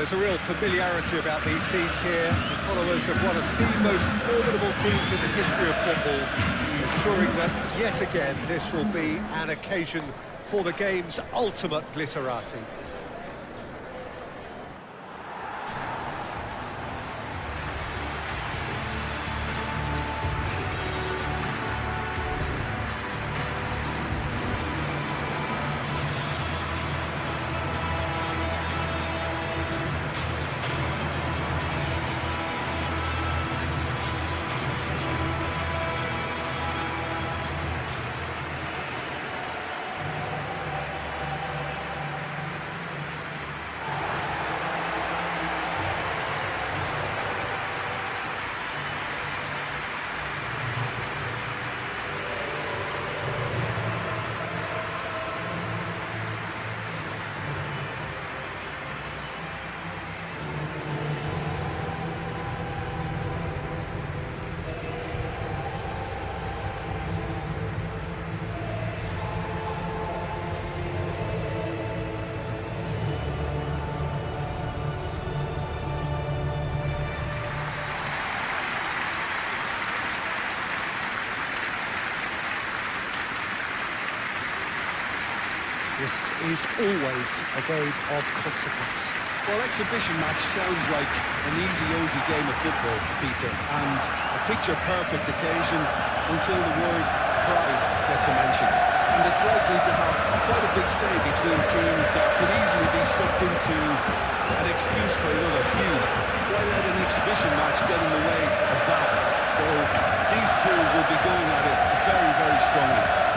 there's a real familiarity about these scenes here. The followers of one of the most formidable teams in the history of football, ensuring that, yet again, this will be an occasion for the game's ultimate glitterati. This is always a game of consequence. Well, exhibition match sounds like an easy-ozy game of football, Peter, and a picture-perfect occasion until the word pride gets a mention. And it's likely to have quite a big say between teams that could easily be sucked into an excuse for another feud. Why let an exhibition match get in the way of that? So these two will be going at it very, very strongly.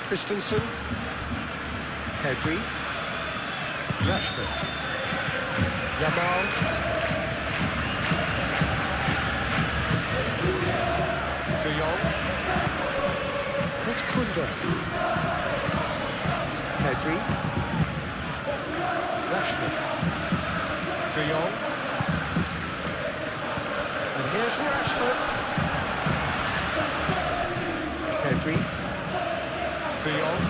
Christensen, Pedri, Rashford, Yamal, De Jong, that's Kunda, Pedri, Rashford, De Jong, and here's Rashford, Pedri, De Jong.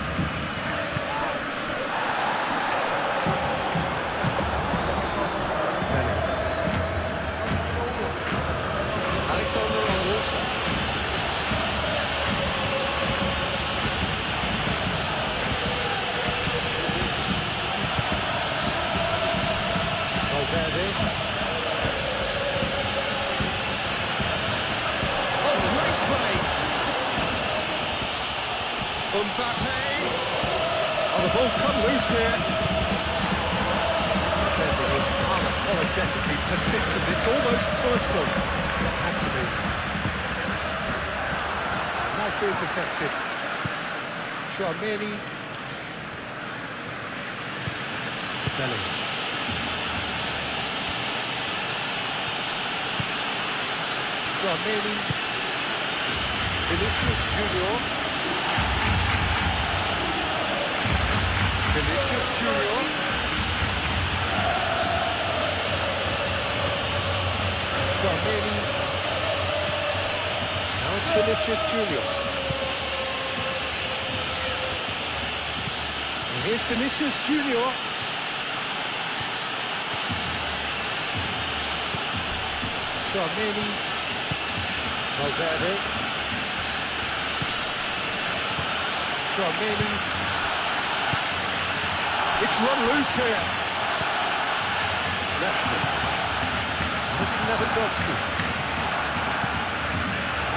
Alexander-Arnold. Valverde. Oh, great play! Mbappe! Oh, the ball's come loose here. Defender is unapologetically persistent. It's almost personal. It had to be. Nicely intercepted. Chouameni. Belly. Chouameni. Vinicius Junior. Vinicius Junior. Chouameni. Now it's Vinicius Junior. And here's Vinicius Junior. Chouameni. Valverde. Chouameni. It's run loose here. Rashford. It's Lewandowski.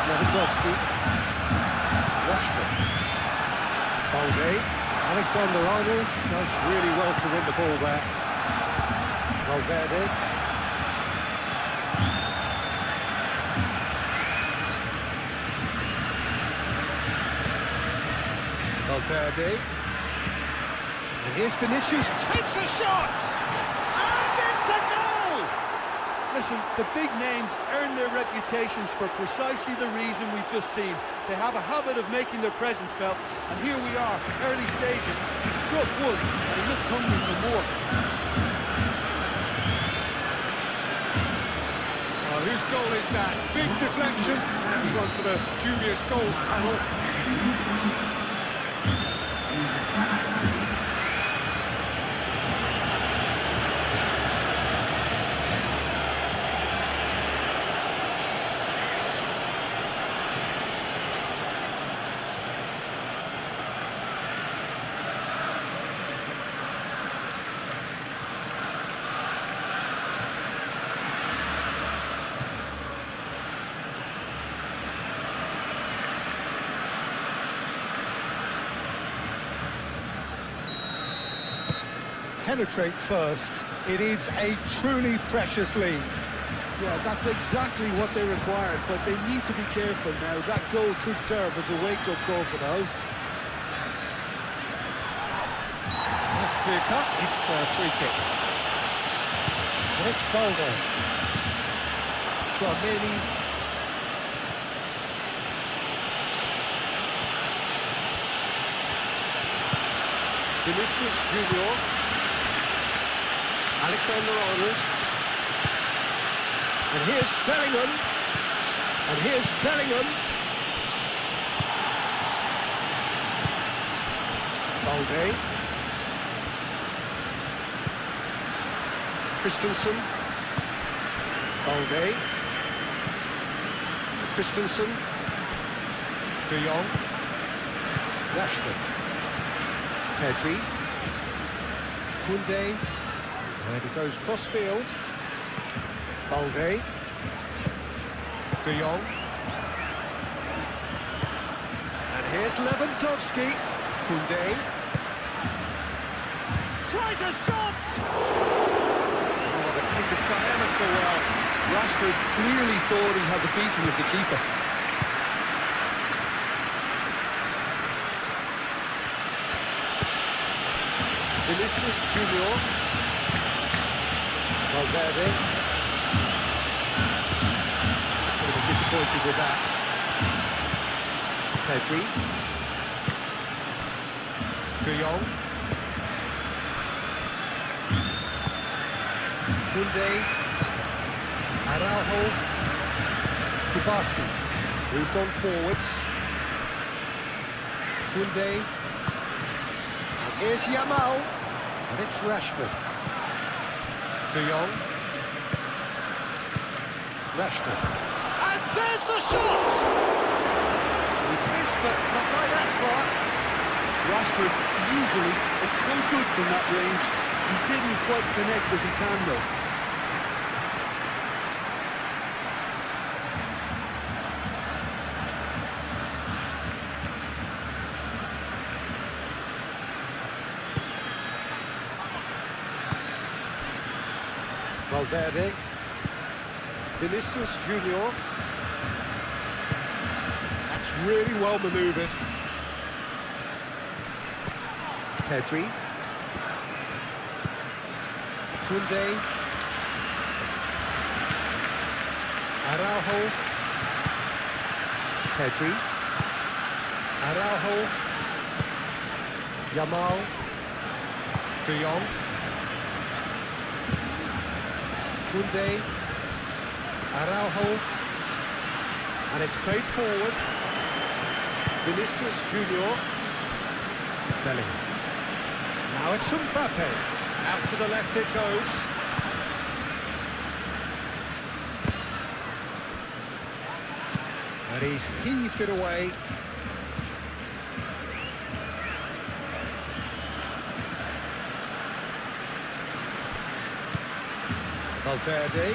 Lewandowski. Rashford. Balde. Alexander-Arnold does really well to win the ball there. Valverde. Valverde. And here's Vinicius, takes a shot! And it's a goal! Listen, the big names earn their reputations for precisely the reason we've just seen. They have a habit of making their presence felt, and here we are, early stages. He struck one, and he looks hungry for more. is that? Big deflection. That's one for the dubious goals panel. Penetrate first. It is a truly precious lead. Yeah, that's exactly what they required, but they need to be careful now. That goal could serve as a wake-up call for the hosts. That's clear cut. It's a free kick. And it's Balde. Tchouameni. Vinicius Junior. Alexander-Arnold. And here's Bellingham. And here's Bellingham. Balde. Christensen. Balde. Christensen. De Jong. Rashford. Pedri. Koundé. And he goes cross-field. Balde. De Jong. And here's Lewandowski. Koundé. Tries a shot! Oh, the kick has done ever so well. Rashford clearly thought he had the beating of the keeper. Vinicius Junior. Valverde. He's going to be disappointed with that. Pedri. De Jong. Koundé. Araujo. Kubasi. Moved on forwards. Koundé. And here's Yamal. And it's Rashford. De Jong. Rashford. And there's the shot! He's missed, but not by that far. Rashford usually is so good from that range. He didn't quite connect as he can, though. Valverde. Vinicius Junior. That's really well manoeuvred. Pedri. Koundé. Araujo. Pedri. Araujo. Yamal. De Jong. Koundé. Araujo. And it's played forward. Vinicius Junior. Bellingham. Now it's Mbappe. Out to the left it goes. And he's heaved it away. Valverde.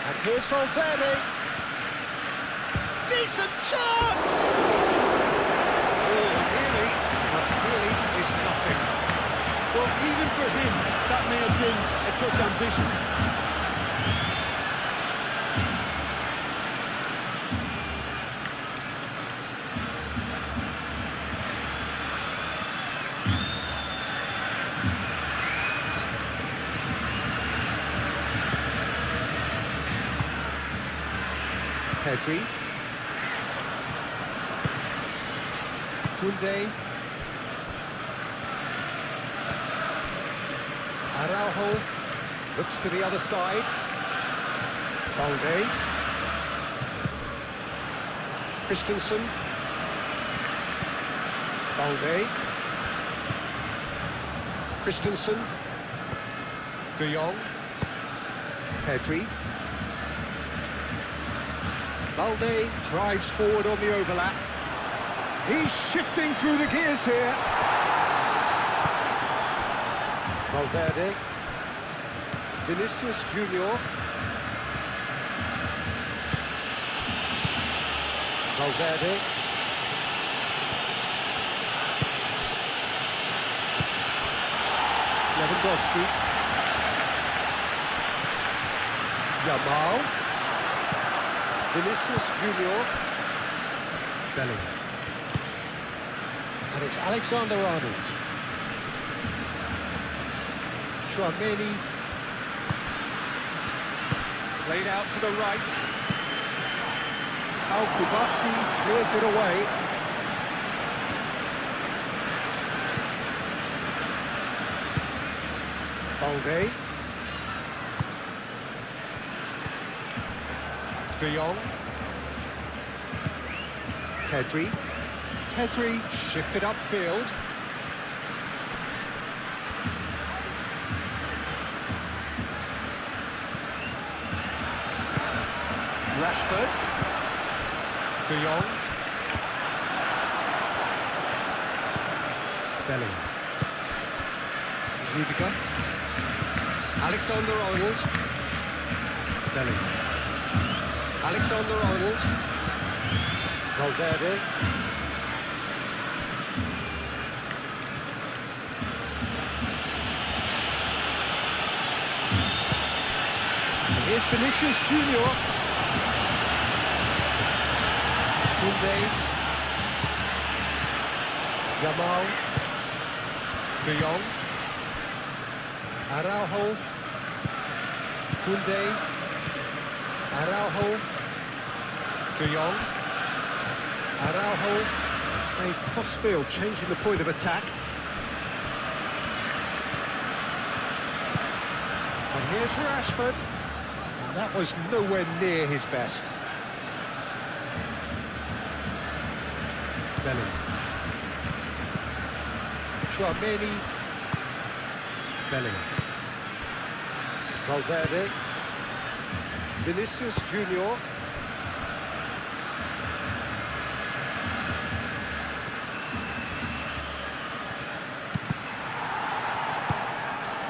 And here's Valverde. Decent chance! Oh, nearly, but nearly is nothing. Well, even for him, that may have been a touch ambitious. Pedri. Koundé. Araujo looks to the other side. Balde. Christensen. Balde. Christensen. De Jong. Pedri. Balde drives forward on the overlap. He's shifting through the gears here. Valverde. Vinicius Junior. Valverde. Lewandowski. Yamal. Vinicius Junior. Bellingham. And it's Alexander-Arnold. Tchouaméni. Played out to the right. Al-Kubasi clears it away. Balde. De Jong. Pedri. Pedri shifted upfield. Rashford. De Jong. Bellingham. Rudiger. Alexander-Arnold. Bellingham. Alexander-Arnold. Valverde. And here's Vinicius Junior. Koundé. Yamal. De Jong. Araujo. Koundé. Araujo. De Jong. Araujo. Played cross-field, changing the point of attack. And here's Rashford. And that was nowhere near his best. Bellingham. Tchouaméni. Bellingham. Valverde. Vinicius Junior.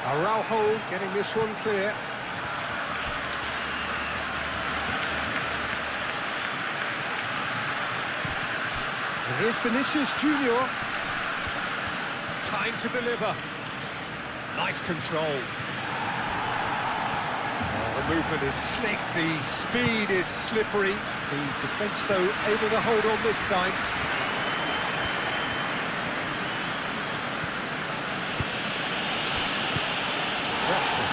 Araujo getting this one clear. And here's Vinicius Junior. Time to deliver. Nice control. The movement is slick, the speed is slippery. The defence, though, able to hold on this time. Rashford.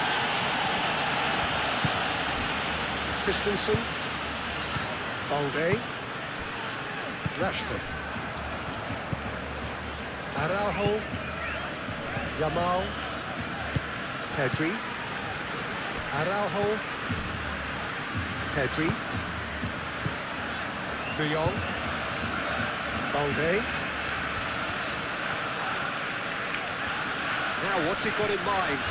Christensen. Balde. Rashford. Araujo. Yamal. Pedri. Araujo. Pedri. De Jong. Balde. Now, what's he got in mind?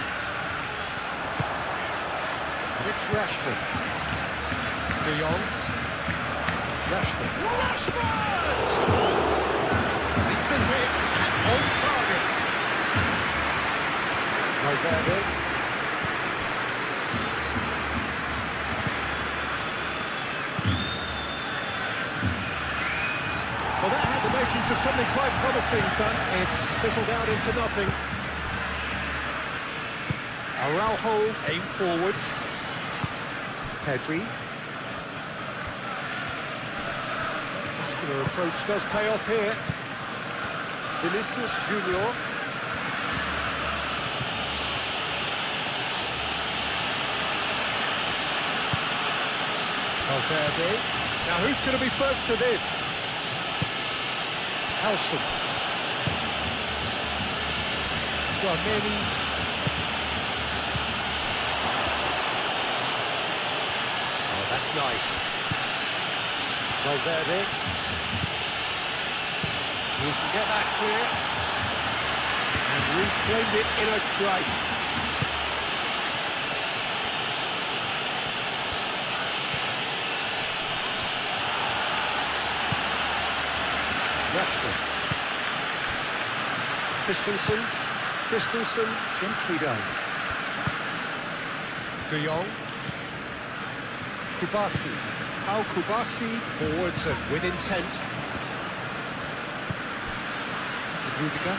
And it's Rashford. De Jong. Rashford. Rashford! Decent hit and on target. Valverde. Well, that had the makings of something quite promising, but it's fizzled out into nothing. Araujo aim forwards. Pedri. Muscular approach does pay off here. Vinicius Junior. Valverde. Now who's going to be first to this? Howson. Tchouaméni. nice. Valverde. He can get that clear. And reclaimed it in a trice. Rashford. Christensen gently down. De Jong. Kubasi. Pau Kubasi forwards and with intent. Rudiger.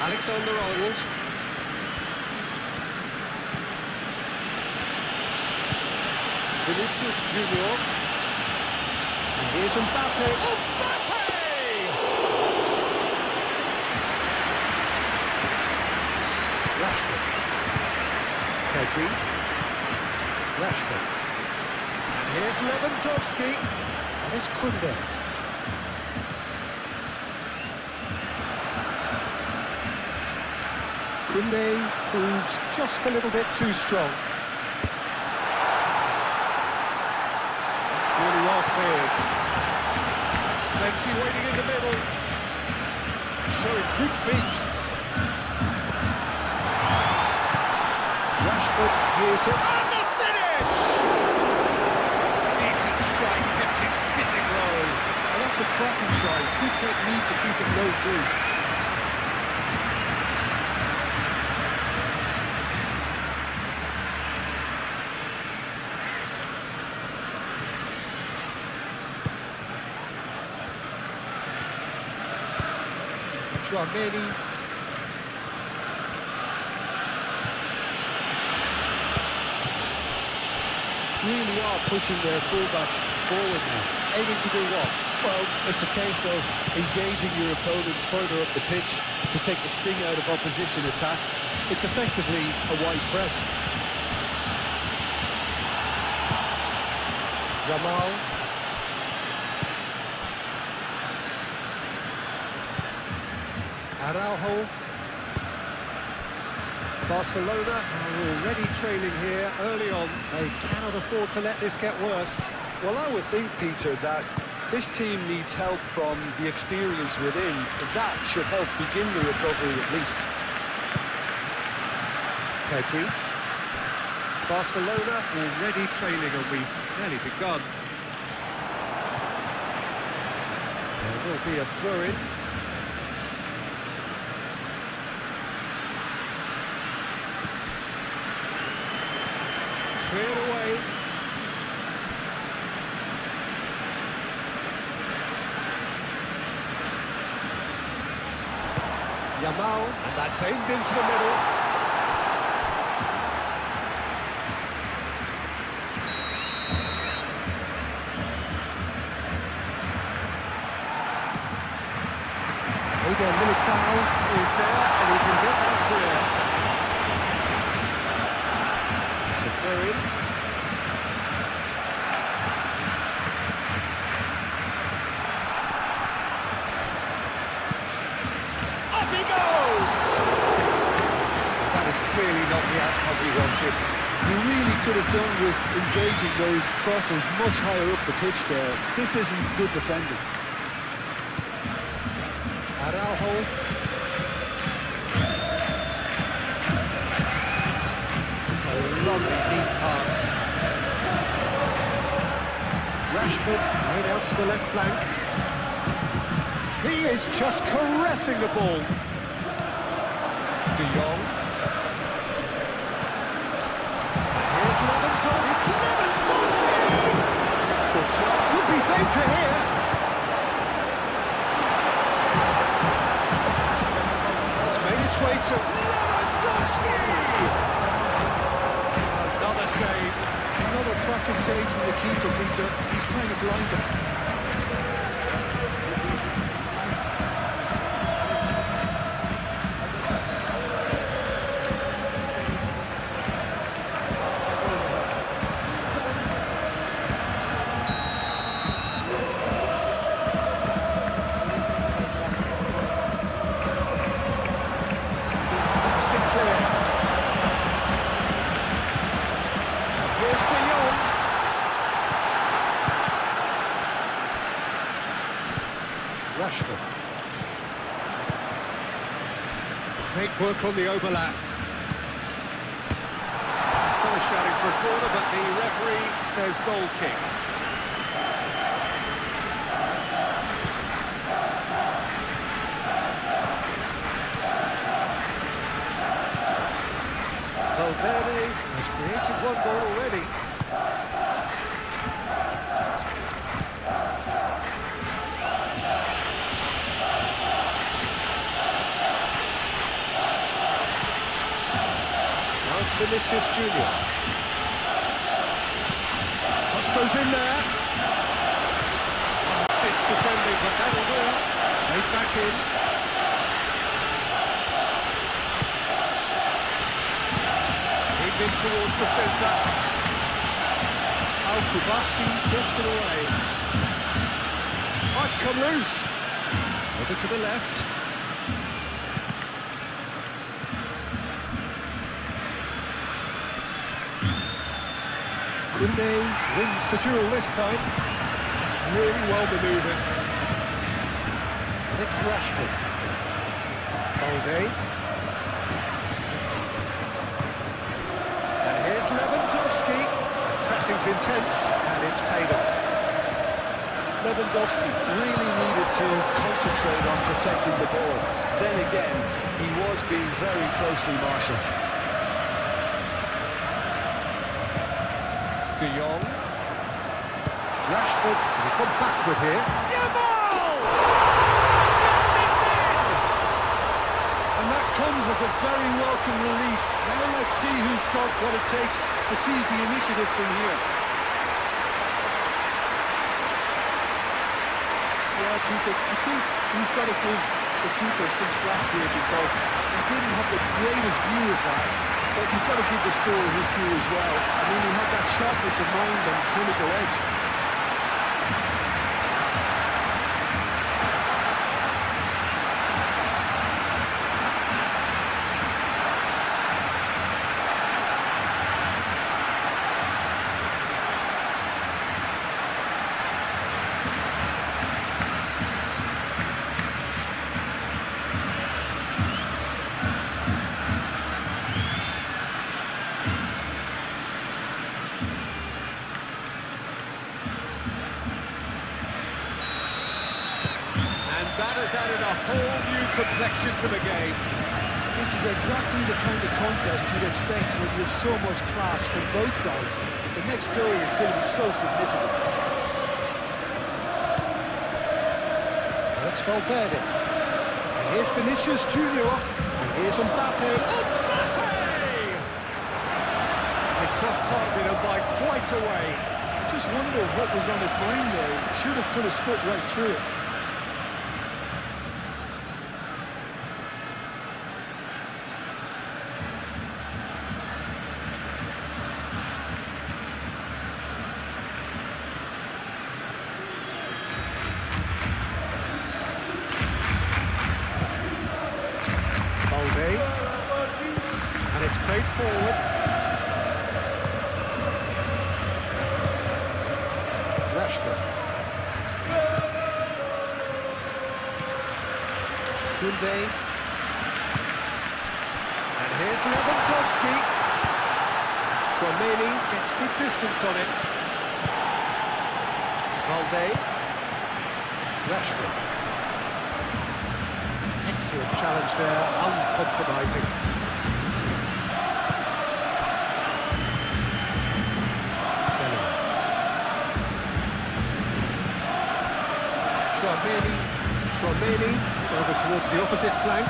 Alexander-Arnold. Vinicius Junior. And here's Mbappe. Mbappe! Rashford. Pedri. Rashford. And here's Lewandowski. And it's Koundé. Koundé proves just a little bit too strong. That's really well cleared. Plenty waiting in the middle. Showing good feet. Rashford, here's it. And the finish! Decent strike, kept it fizzing low. And that's a cracking try. Good technique to keep it low too. Chouameni. Really are pushing their fullbacks forward now. Aiming to do what? Well, it's a case of engaging your opponents further up the pitch to take the sting out of opposition attacks. It's effectively a wide press. Yamal. Araujo. Barcelona are already trailing here early on. They cannot afford to let this get worse. Well, I would think, Peter, that this team needs help from the experience within. That should help begin the recovery at least. Pedri. Barcelona already trailing and we've nearly begun. There will be a throw-in. Cleared away. Yamal, and that's aimed into the middle. Militao is there, and he can get that clear. It's a throw-in. Up he goes! That is clearly not the outcome we wanted. You really could have done with engaging those crosses much higher up the pitch there. This isn't good defending. Araujo. It's a lovely deep pass. Rashford right out to the left flank. He is just caressing the ball. De Jong. And here's Lewandowski. It's Lewandowski! Could be danger here. Its way to Lewandowski! Another save. Another cracking save from the keeper, Peter. He's kind of blinded. Here's De Jong. Rashford. Great work on the overlap. Some are shouting for a corner, but the referee says goal kick. Valverde has created one goal already. Now it's Vinicius Junior. Cross goes in there. Stitch defending, but that'll do. Made back in. In towards the centre. Al-Kubasi gets it away. Oh, it's come loose. Over to the left. Koundé wins the duel this time. It's really well manoeuvred. And it's Rashford. Balde. Pressing's intense, and it's paid off. Lewandowski really needed to concentrate on protecting the ball. Then again, he was being very closely marshalled. De Jong. Rashford, he's gone backward here. Yamal! Yes, it's in! And that comes as a very welcome relief. Now let's see who's got what it takes to seize the initiative from here. Yeah, Peter, I think we've got to give the keeper some slack here because he didn't have the greatest view of that. But you've got to give the scorer his due as well. I mean, he had that sharpness of mind and clinical edge. That has added a whole new complexion to the game. This is exactly the kind of contest you'd expect when you have so much class from both sides. The next goal is going to be so significant. And it's Valverde. And here's Vinicius Junior. And here's Mbappe. Mbappe! It's off target and by quite a way. I just wonder what was on his mind there. He should have put his foot right through it. And it's played forward. Rashford. Koundé. And here's Lewandowski. Tchouaméni gets good distance on it. Balde. Rashford. Excellent challenge there, uncompromising. Tchouaméni over towards the opposite flank.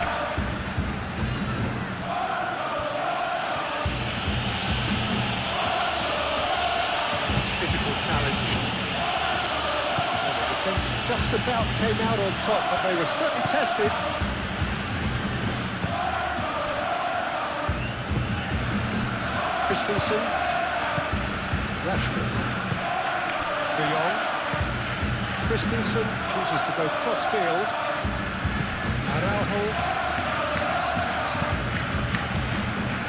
This physical challenge. And the defence just about came out on top, but they were certainly tested. Christensen. Rashford. De Jong. Christensen chooses to go cross-field. Araujo.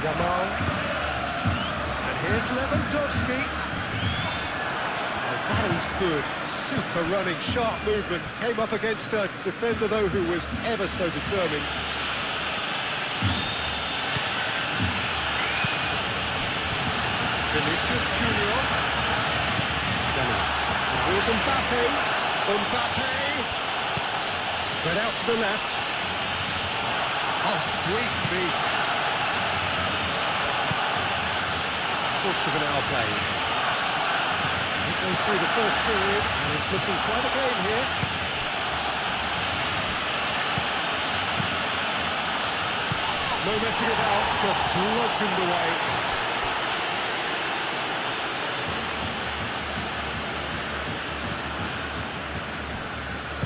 Yamal. And here's Lewandowski. That is good. Super running, sharp movement. Came up against a defender, though, who was ever so determined. Vinicius Junior. And here's Mbappe. Mbappe. Spread out to the left. Oh, sweet feet. Quarter of an hour played. Midway through the first period, and it's looking quite a game here. No messing about, just bludgeoned away.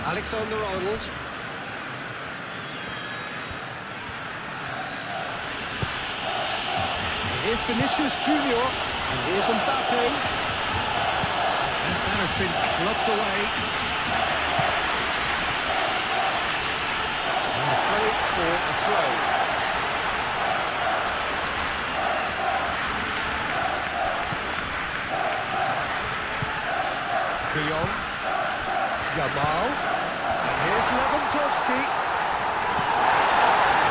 Alexander-Arnold. Here's Vinicius Junior, and here's Mbappe. And that has been clubbed away. And played for a throw. De Jong. Yamal. And here's Lewandowski.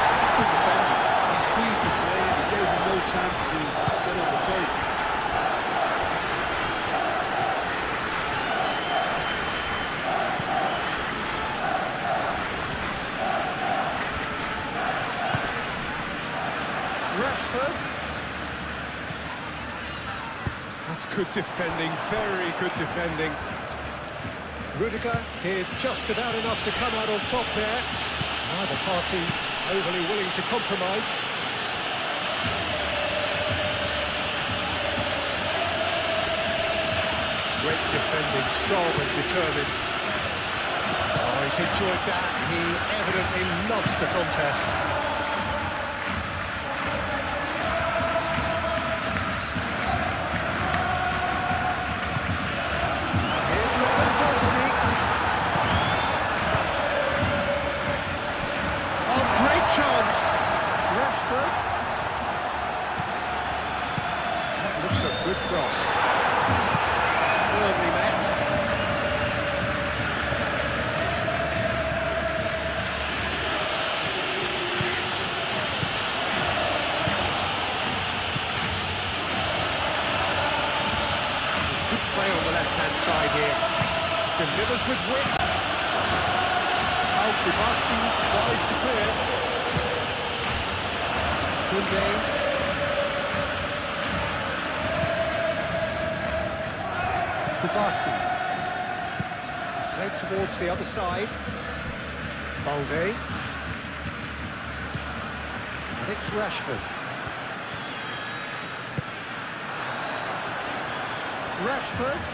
That's good defending. He squeezed the play and he gave him no chance to get on the toe. Rashford. That's good defending, very good defending. Rudiger did just about enough to come out on top there. Neither party overly willing to compromise. Great defending, strong and determined. Oh, he's enjoyed that. He evidently loves the contest. Chance, Rashford. That looks a good cross. Firmly met. Good play on the left-hand side here. Delivers with wit. Al-Kubasi tries to clear. Koundé. Kubasi. Played towards the other side. Balde. And it's Rashford. Rashford.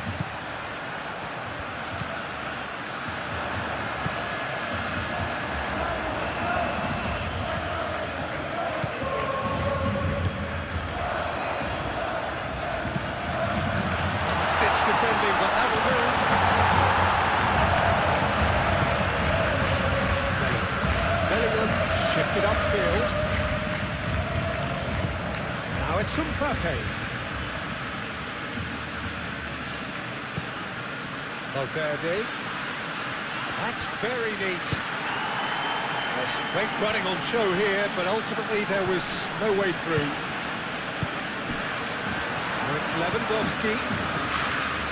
Defending, but that'll do. Bellingham shifted upfield. Now it's Mbappe. Valverde. That's very neat. There's some great running on show here, but ultimately there was no way through. Now it's Lewandowski.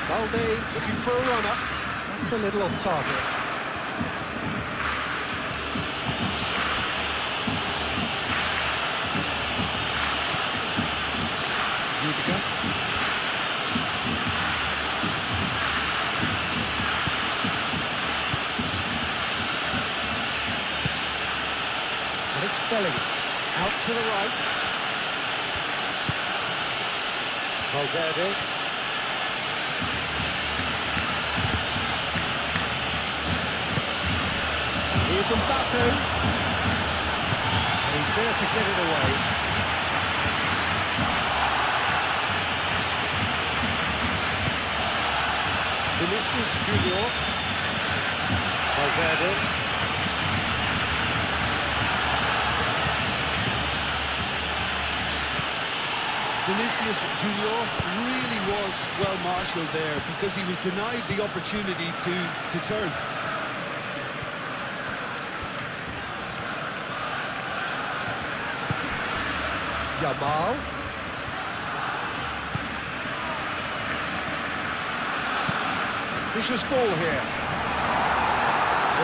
Balde looking for a runner. That's a little off target. Rudiger. And it's Bellingham. Out to the right. Valverde. Here's Mbappe. And he's there to get it away. Vinicius Junior. Valverde. Vinicius Junior really was well marshalled there because he was denied the opportunity to turn. Yamal. Vicious ball here.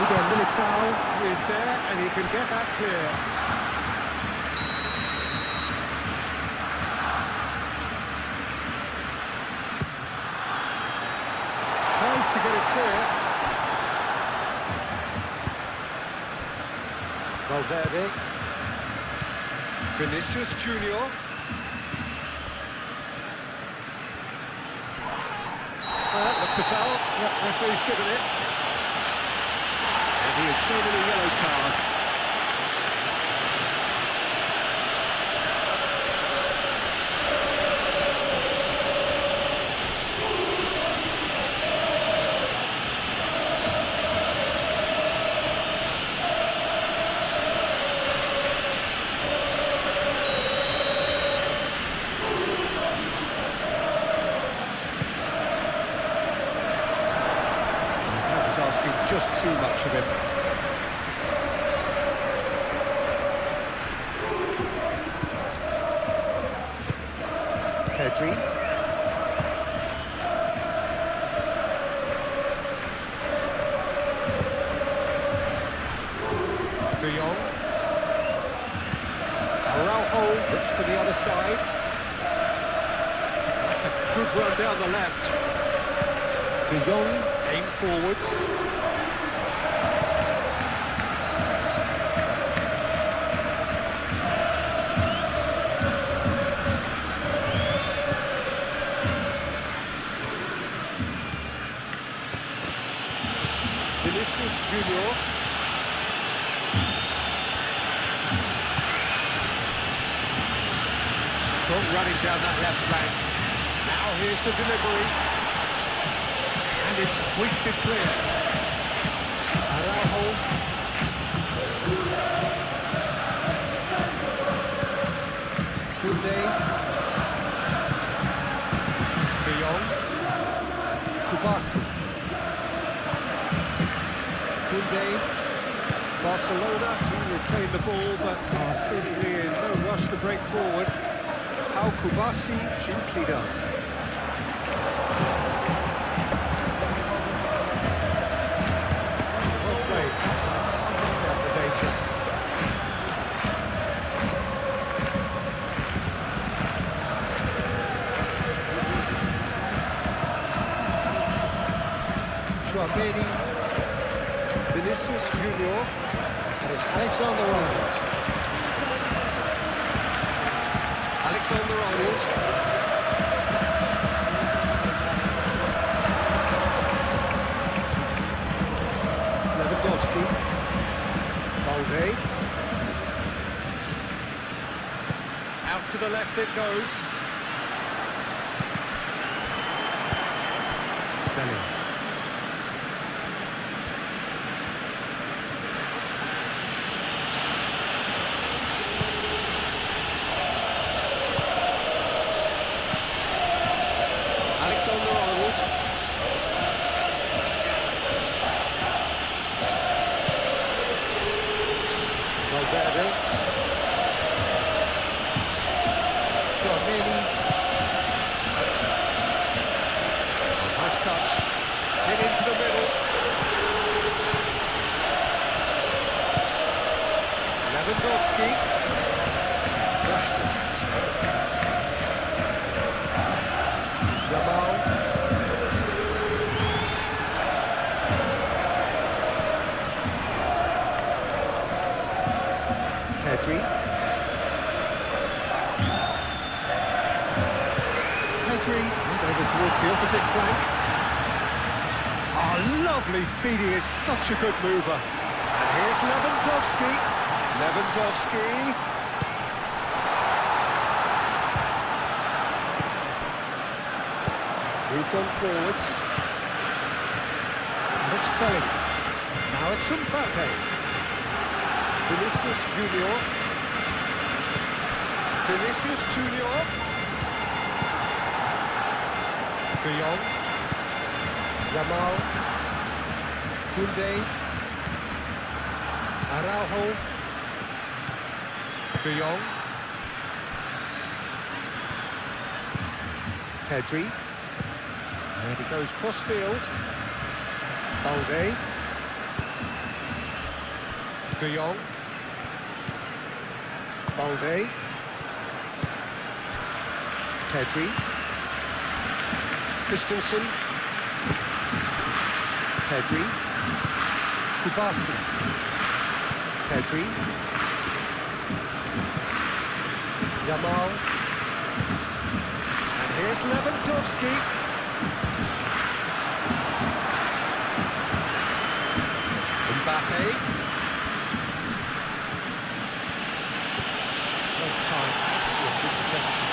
Eden Militao is there and he can get that clear. Tries to get it clear. Valverde. Vinicius Junior. Looks a foul. Yep, referee's given it. And he is shown a yellow card. Asking just too much of him. Pedri. De Jong. Araujo looks to the other side. That's a good run down the left. De Jong aim forwards. Vinicius Junior. Strong running down that left flank. Now here's the delivery. And it's hoisted clear. Araujo. Koundé. De Jong. Kubasi. Koundé. Barcelona to retain the ball, but are seemingly in no rush to break forward. How Kubasi gently done. Well played. Snuffed out the danger. Chouameni. Vinicius Junior, and it's Alexander-Arnold. Alexander-Arnold. Lewandowski. Balde. Out to the left it goes. Bellingham. Alexander-Arnold. Valverde. Chouameni. Nice touch. Hit into the middle. Lewandowski. Rashford. Yamal. Pedri. Pedri over towards the opposite flank. Oh, lovely feed, he is such a good mover. And here's Lewandowski. Lewandowski. Moved on forwards. And it's Bellingham. Now it's Mbappe. Vinicius Junior. Vinicius Junior. De Jong. Yamal. Koundé. Araujo. De Jong. Pedri. And he goes cross-field. Balde. De Jong. Balde. Pedri. Christensen. Pedri. Kubasi. Pedri. Yamal. And here's Lewandowski. Mbappe. Long time, excellent interception.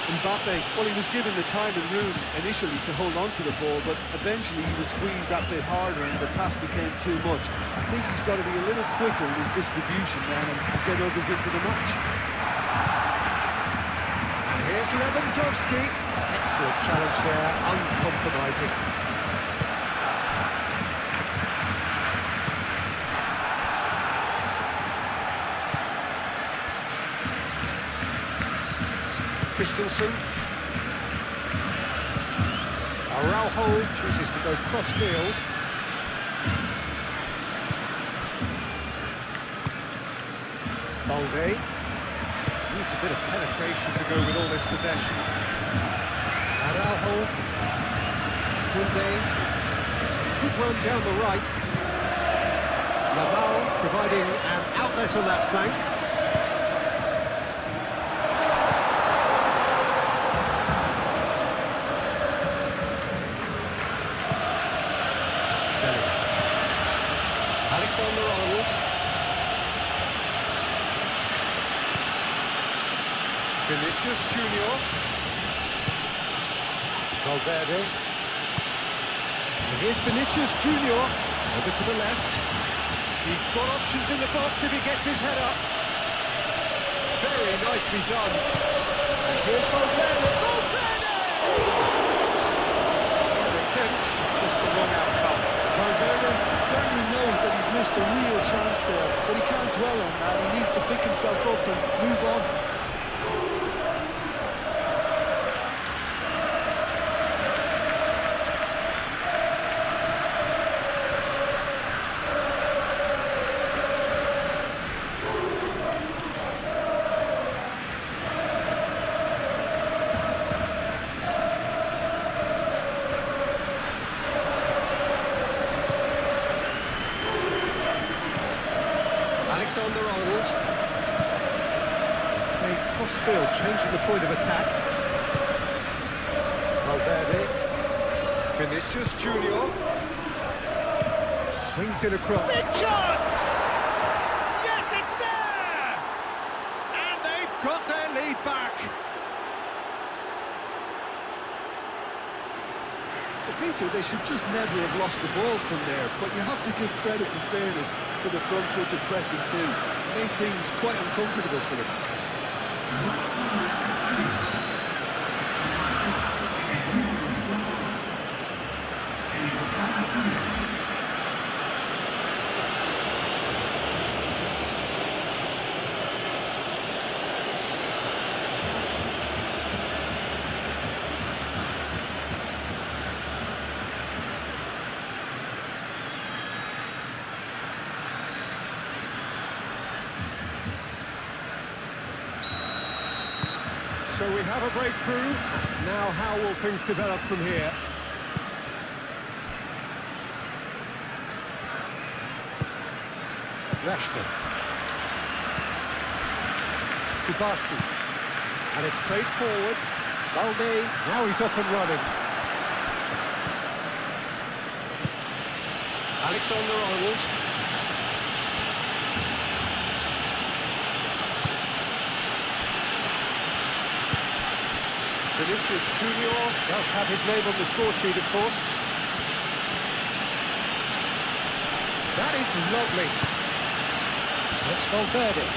Mbappe, well, he was given the time and room initially to hold on to the ball, but eventually he was squeezed that bit harder and the task became too much. I think he's got to be a little quicker in his distribution then and get others into the match. And here's Lewandowski. Excellent challenge there, uncompromising. Christensen. Araujo chooses to go cross-field. Balde. Needs a bit of penetration to go with all this possession. Araujo. Koundé. It's a good run down the right. Yamal providing an outlet on that flank. Alexander-Arnold. Vinicius Junior. Valverde. And here's Vinicius Junior. Over to the left. He's got options in the box if he gets his head up. Very nicely done. And here's Valverde. Valverde! Attempts, just the wrong outcome. Valverde certainly knows that he's missed a real chance there, but he can't dwell on that. He needs to pick himself up and move on. Alexander-Arnold. A cross-field, changing the point of attack. Valverde. Vinicius Junior. Swings in across. Big chance! Yes, it's there! And they've got their lead back. Peter, they should just never have lost the ball from there, but you have to give credit and fairness to the front-footed pressing too. It made things quite uncomfortable for them. So we have a breakthrough. Now how will things develop from here? Rashford. Kubasi. And it's played forward. Balde. Now he's off and running. Alexander-Arnold. Vinicius Junior does have his name on the score sheet, of course. That is lovely. It's Valverde.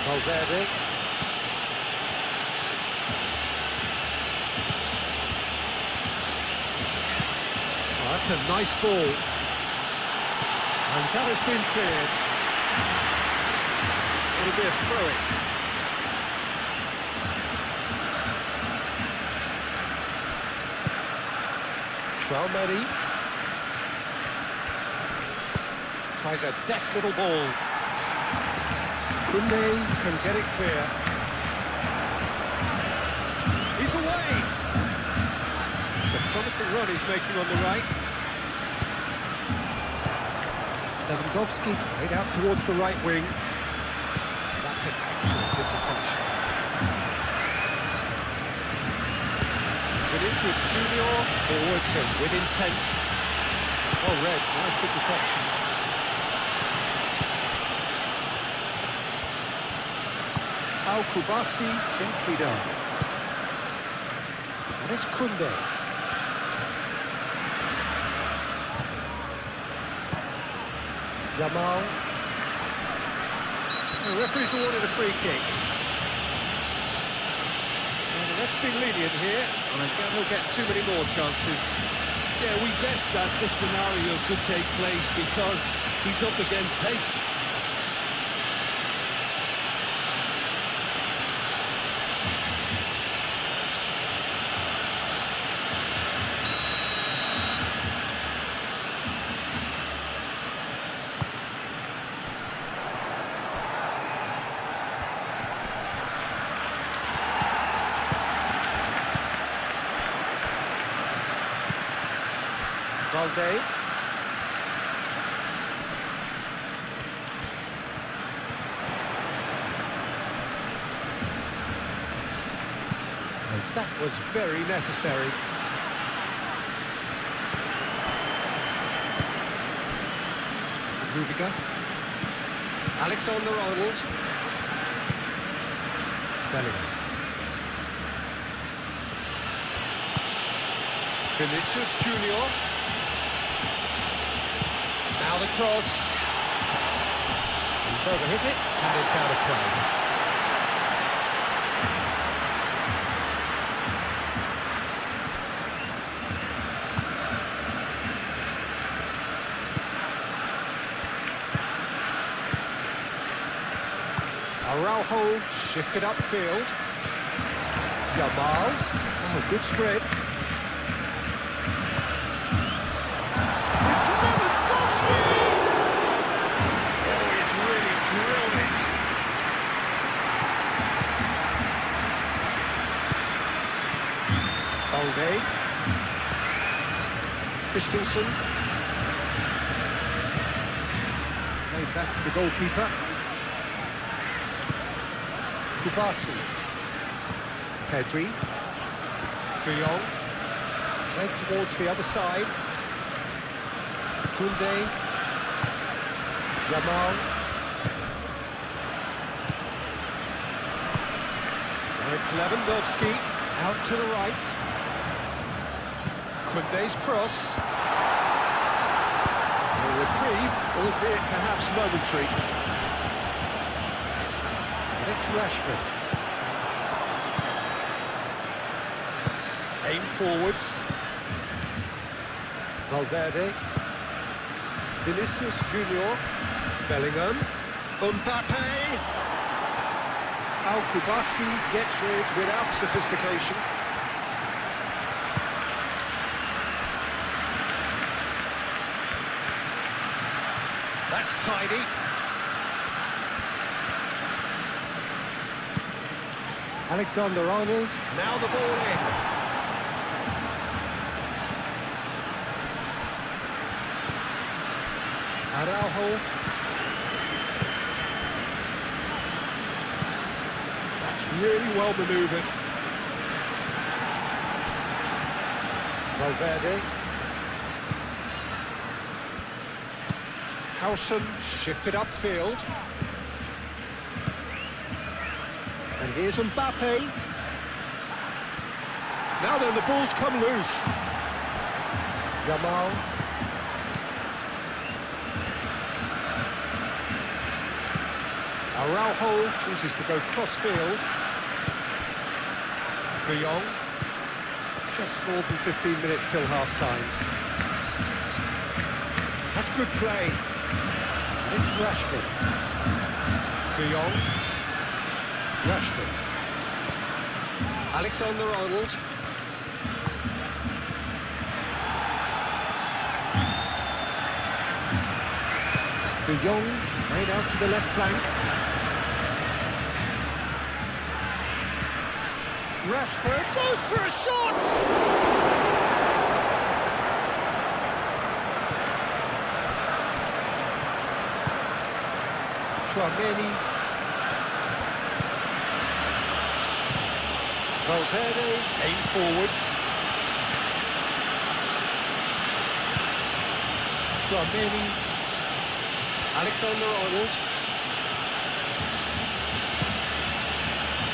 Valverde. That's a nice ball. And that has been cleared. It'll be a throw-in. Traoré tries a deft little ball. Koundé can get it clear. He's away! It's a promising run he's making on the right. Lewandowski played out towards the right wing. That's an excellent interception. Vinicius Junior forwards and with intent. Oh, red, nice interception. Al-Kubasi gently done. And it's Koundé. Yamal. The referee's awarded a free kick. Well, the ref's been lenient here, and I doubt he'll get too many more chances. Yeah, we guessed that this scenario could take place because he's up against pace. Valde. And that was very necessary. Rudiger. Alexander-Arnold. Bellingham. Vinicius Junior. Now the cross. He's overhit it, and it's out of play. Araujo shifted upfield. Yamal. Oh, good spread. Balde. Christensen. Played back to the goalkeeper. Kubasi. Pedri. De Jong. Played towards the other side. Koundé. Yamal. Now it's Lewandowski. Out to the right. Koundé's cross. A reprieve, albeit perhaps momentary. And it's Rashford. Aim forwards. Valverde. Vinicius Junior. Bellingham. Mbappe. Al-Kubasi gets rid without sophistication. That's tidy. Alexander-Arnold. Now the ball in. Araujo. Really well manoeuvred. Valverde. Howson shifted upfield. And here's Mbappe. Now then, the ball's come loose. Yamal. Araujo chooses to go cross-field. De Jong. Just more than 15 minutes till half-time. That's good play. And it's Rashford. De Jong. Rashford. Alexander-Arnold. De Jong made out to the left flank. Rashford goes for a shot! Tchouaméni. Valverde, aim forwards. Tchouaméni. Alexander-Arnold.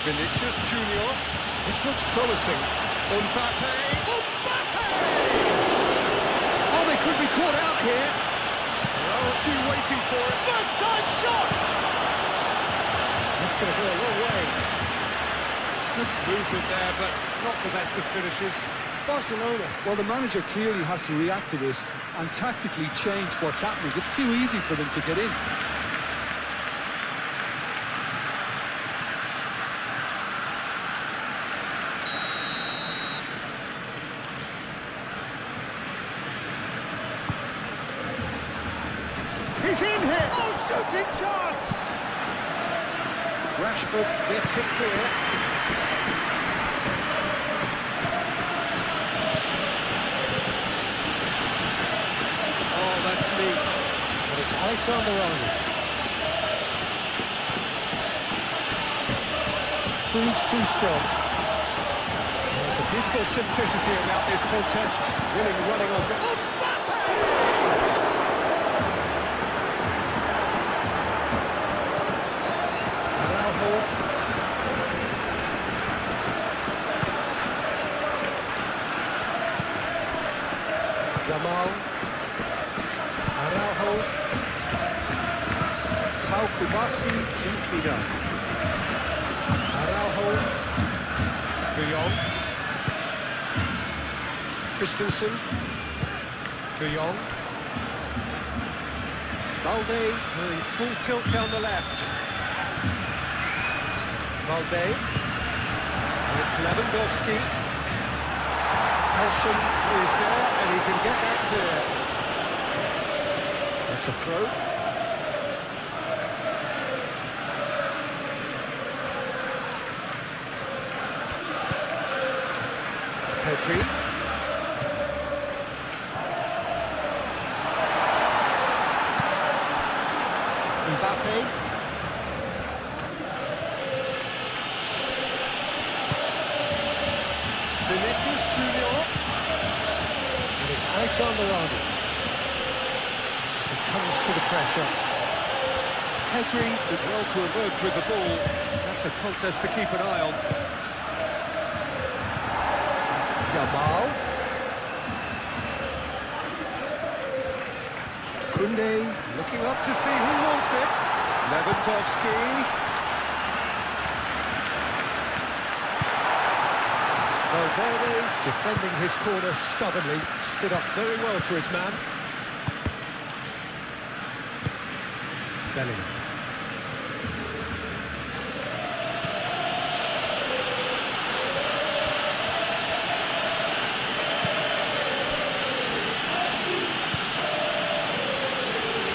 Vinicius Junior. This looks promising. Mbappe. Mbappe! Oh, they could be caught out here. There are a few waiting for it. First time shot! That's going to go a long way. Good movement there, but not the best of finishes. Barcelona, well, the manager clearly has to react to this and tactically change what's happening. It's too easy for them to get in. He's in here! Oh, shooting chance! Rashford gets it clear. Oh, that's neat. And it's Alexander-Arnold. Proves too strong. There's a beautiful simplicity about this contest. Willing running on. Mbappe! Jamal, Araujo, Pau Kubasi, Jinkina, Araujo, De Jong, Christensen, De Jong, Balde going full tilt down the left. Balde, and it's Lewandowski. Nelson is there, and he can get that clear. That's a throw. Pedri. Mbappe. Vinicius Junior. And it's Alexander-Arnold. Succumbs to the pressure. Pedri did well to emerge with the ball. That's a contest to keep an eye on. Jamal. Koundé looking up to see who wants it. Lewandowski. Valverde, defending his corner stubbornly, stood up very well to his man. Bellingham.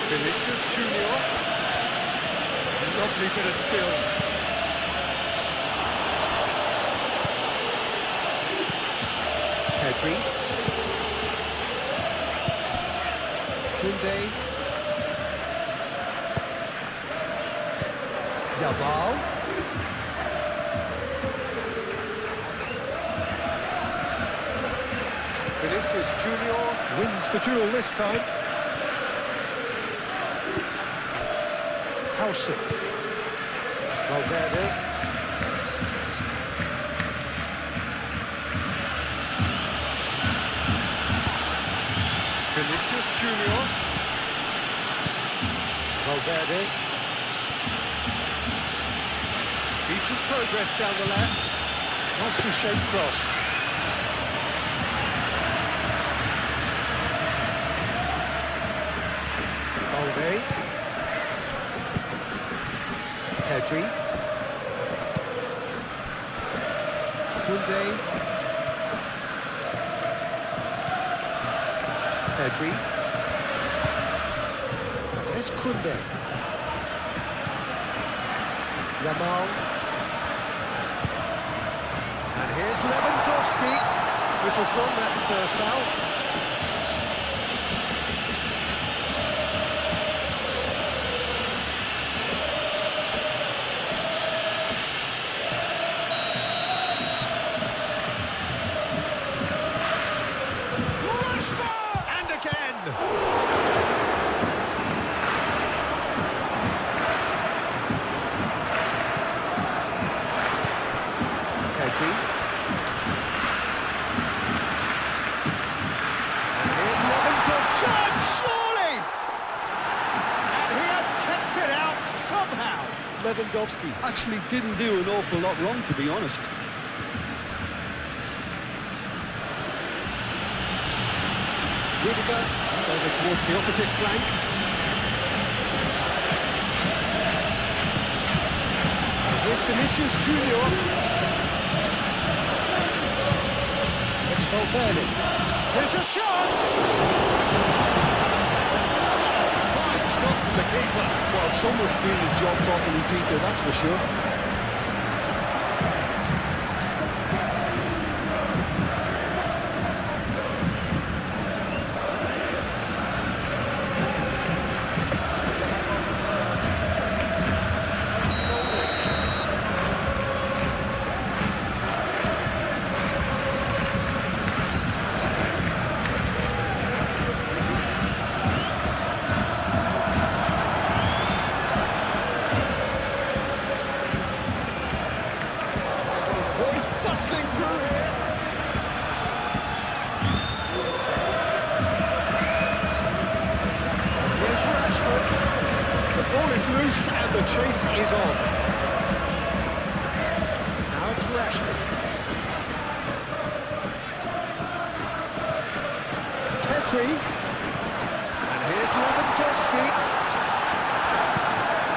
Vinicius Junior. Lovely bit of skill. Pedri. Koundé. Jamal. Vinicius Junior wins the duel this time. Howson. Valverde. Vinicius Junior. Valverde. Decent progress down the left. Nicely shaped cross. Pedri. Koundé. Pedri. And it's Koundé. Yamal. And here's Lewandowski. Whistle's gone, that's foul. And again! Pedri. And here's Lewandowski. Chance, surely! And he has kept it out somehow. Lewandowski actually didn't do an awful lot wrong, to be honest. Rudiger over towards the opposite flank. Here's Vinicius Junior. It's Valverde. Here's a chance! Fine stop from the keeper. Well, someone's doing his job properly, Peter, that's for sure. Bustling through here. Here's Rashford. The ball is loose and the chase is on. Now it's Rashford. Pedri. And here's Lewandowski.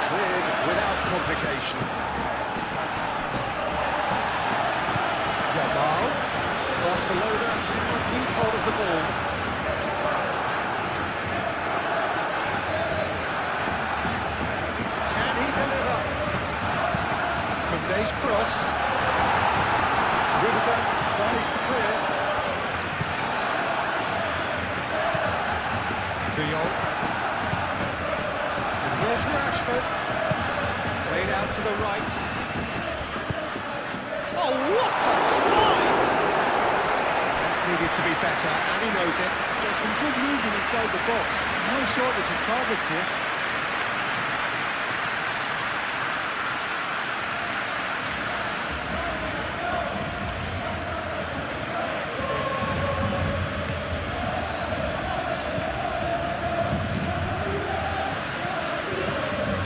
Cleared without complication. Barcelona cannot keep hold of the ball. Can he deliver? Koundé's cross. Rudiger tries to clear. De Jong. And here's Rashford. Played out to the right. Oh, what a try! Needed to be better, and he knows it. There's some good movement inside the box. No shortage of targets here.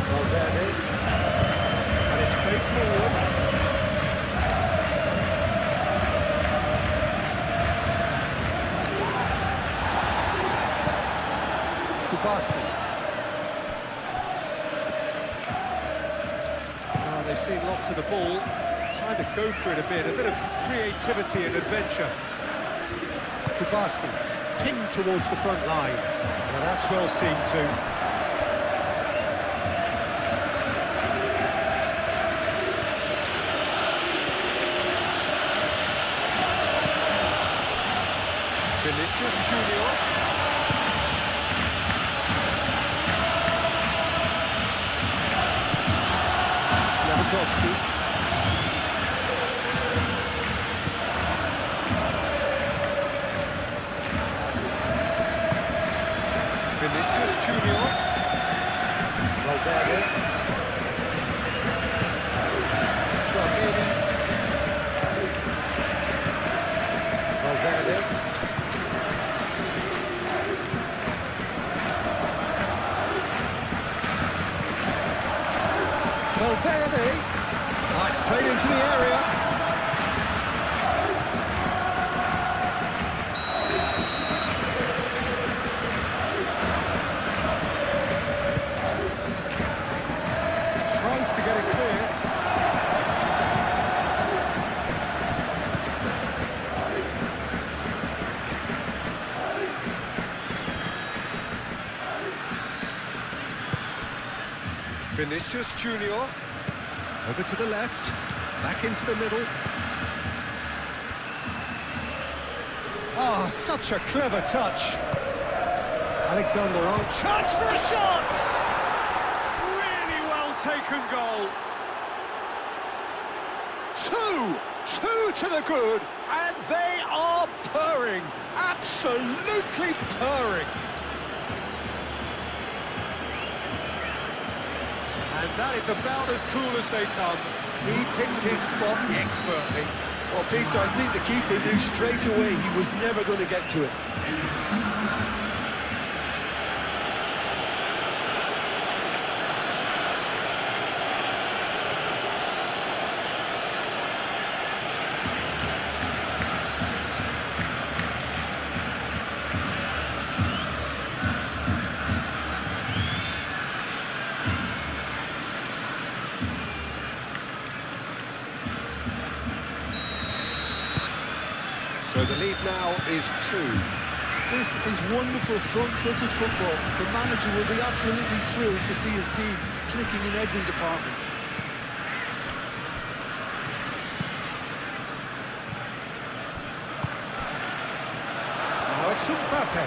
Valverde. And it's played forward. Now they've seen lots of the ball. Time to go for it a bit of creativity and adventure. Kubasi, pinned towards the front line. Now that's well seen too. Vinicius Junior. Lewandowski. Vinicius Junior. Valverde. Valverde. Valverde. Valverde. Oh, it's played into the area. Tries to get it clear. Vinicius Junior. Over to the left. Back into the middle. Oh, such a clever touch. Alexander-Arnold. Chance for a shot! Really well taken goal. Two to the good, and they are purring. Absolutely purring. And that is about as cool as they come. He picked his spot expertly. Well, Peter, I think the keeper knew straight away he was never going to get to it. So the lead now is 2. This is wonderful front-footed football. The manager will be absolutely thrilled to see his team clicking in every department. Now it's Mbappe.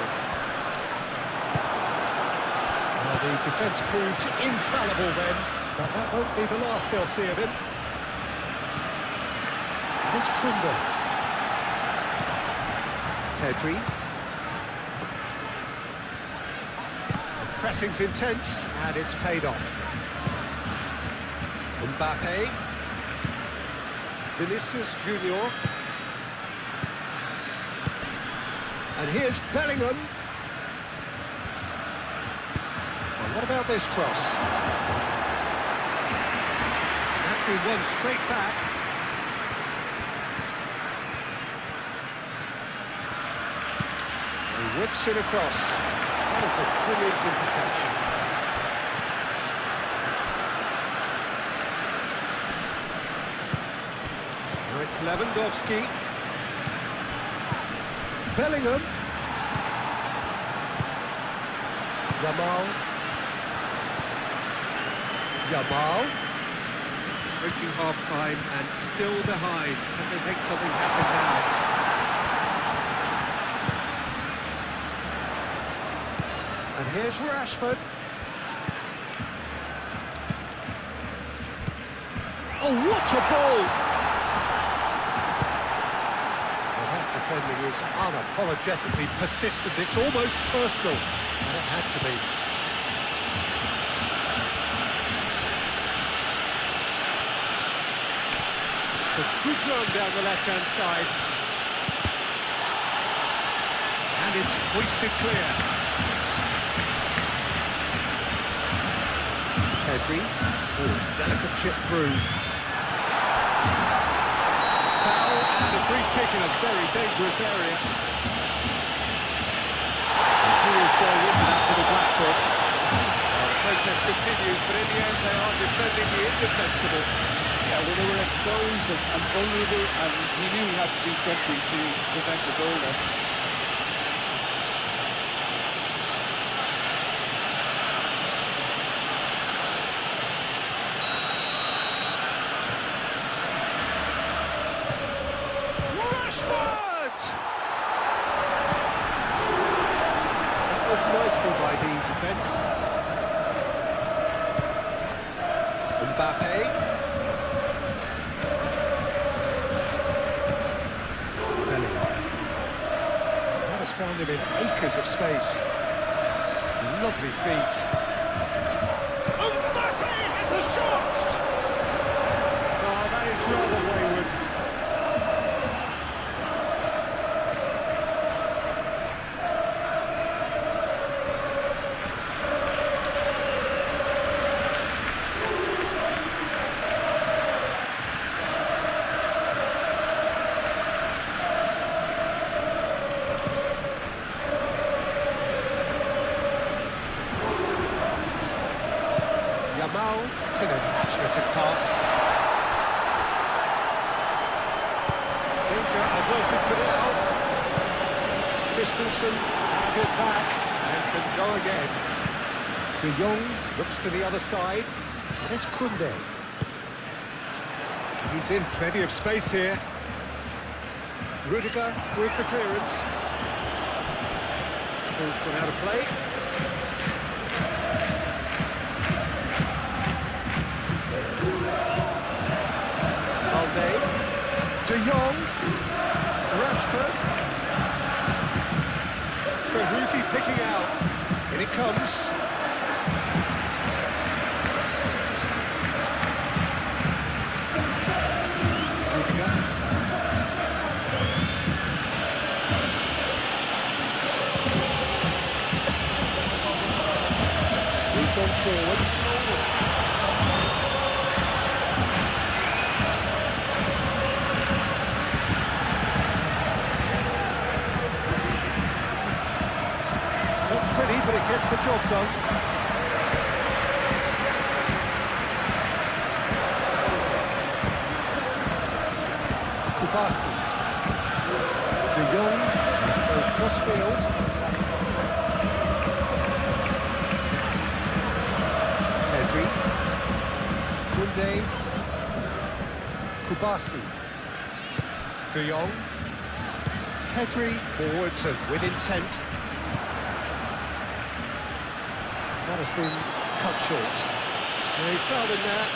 Well, the defence proved infallible then, but that won't be the last they'll see of him. It's Kunde. Pedri. The pressing's intense, and it's paid off. Mbappe. Vinicius Junior. And here's Bellingham. And what about this cross? That's been won straight back. Whips it across. That is a brilliant interception. Now it's Lewandowski. Bellingham. Yamal. Reaching half-time and still behind. Can they make something happen now? And here's Rashford. Oh, what a ball! Well, that defending is unapologetically persistent. It's almost personal. And it had to be. It's a good run down the left-hand side. And it's hoisted clear. Pedri. Oh, delicate chip through. Foul and a free kick in a very dangerous area. And he is going into that with a black foot. Well, the protest continues, but in the end they are defending the indefensible. Yeah, well, they were exposed and vulnerable, and he knew he had to do something to prevent a goal there. Nicely by the defence. Mbappe. Bellingham. That has found him in acres of space. Lovely feet. Mbappe has a shot! Oh, that is rather wayward. Yamal, it's an imaginative pass. Danger averted for now. Christensen have it back and can go again. De Jong looks to the other side. And it's Kunde. He's in plenty of space here. Rudiger with the clearance. Ball's gone out of play. Alde. De Jong. Rashford. So who's he picking out? In it comes. Forwards. Not pretty, but it gets the job done. Kubasi. De Jong goes cross-field. Kunde, Kubasi, De Jong, Pedri, forwards and with intent. That has been cut short. Yeah, he's fouled in there.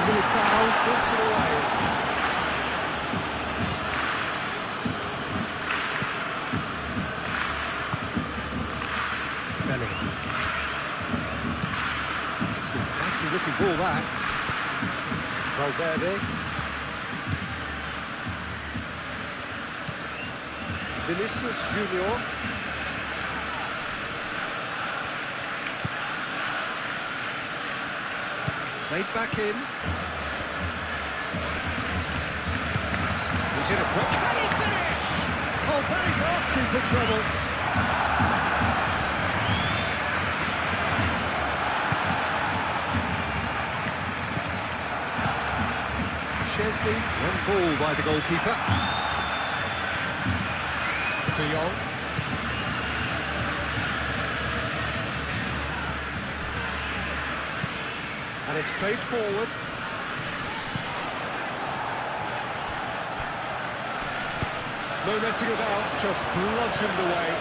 Militao gets it away. Bellingham. It's a fancy looking ball that. Valverde. Vinicius Junior. Played back in. He's in a quick. Can he finish? Oh, that is asking for trouble. Chesney, one ball by the goalkeeper. De Jong. And it's played forward. No messing about, just bludgeoned away.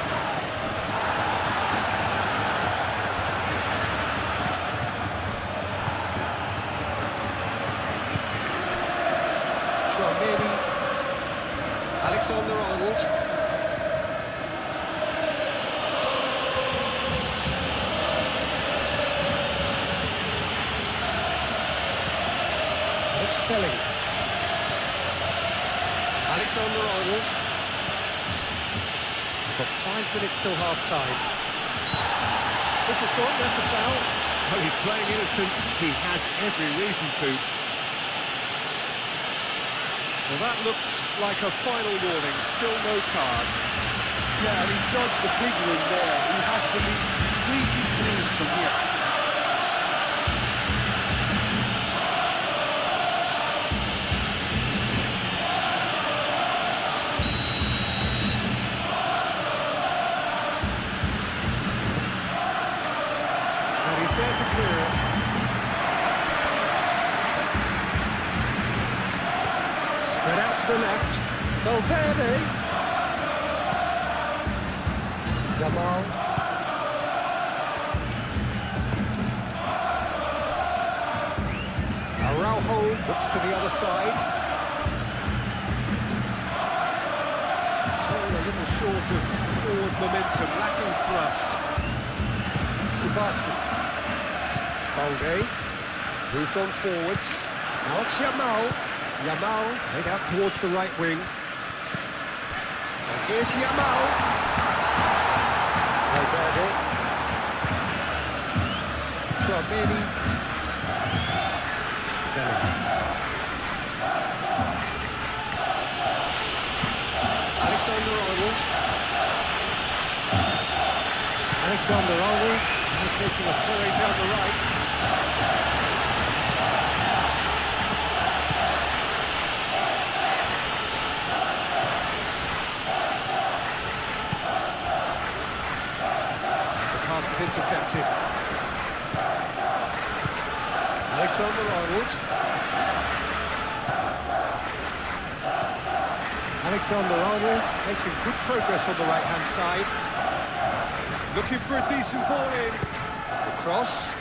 Chouameni. Alexander-Arnold. It's Bellingham. Alexander-Arnold. Got 5 minutes till half-time. This is gone, that's a foul. Well, he's playing innocent. He has every reason to. Well, that looks like a final warning. Still no card. Yeah, and he's dodged a big one there. He has to be squeaky clean from here. There's a clear. Spread out to the left. Valverde. Yamal. Araujo looks to the other side. So a little short of forward momentum, lacking thrust. Kubasi. Alde. Moved on forwards. Now it's Yamal. Yamal head out towards the right wing. And here's Yamal. Valverde. Tchouaméni. Bellingham. Alexander-Arnold. Alexander-Arnold is making a foray down the right. The pass is intercepted. Alexander-Arnold. Alexander-Arnold making good progress on the right-hand side. Looking for a decent ball in. The cross.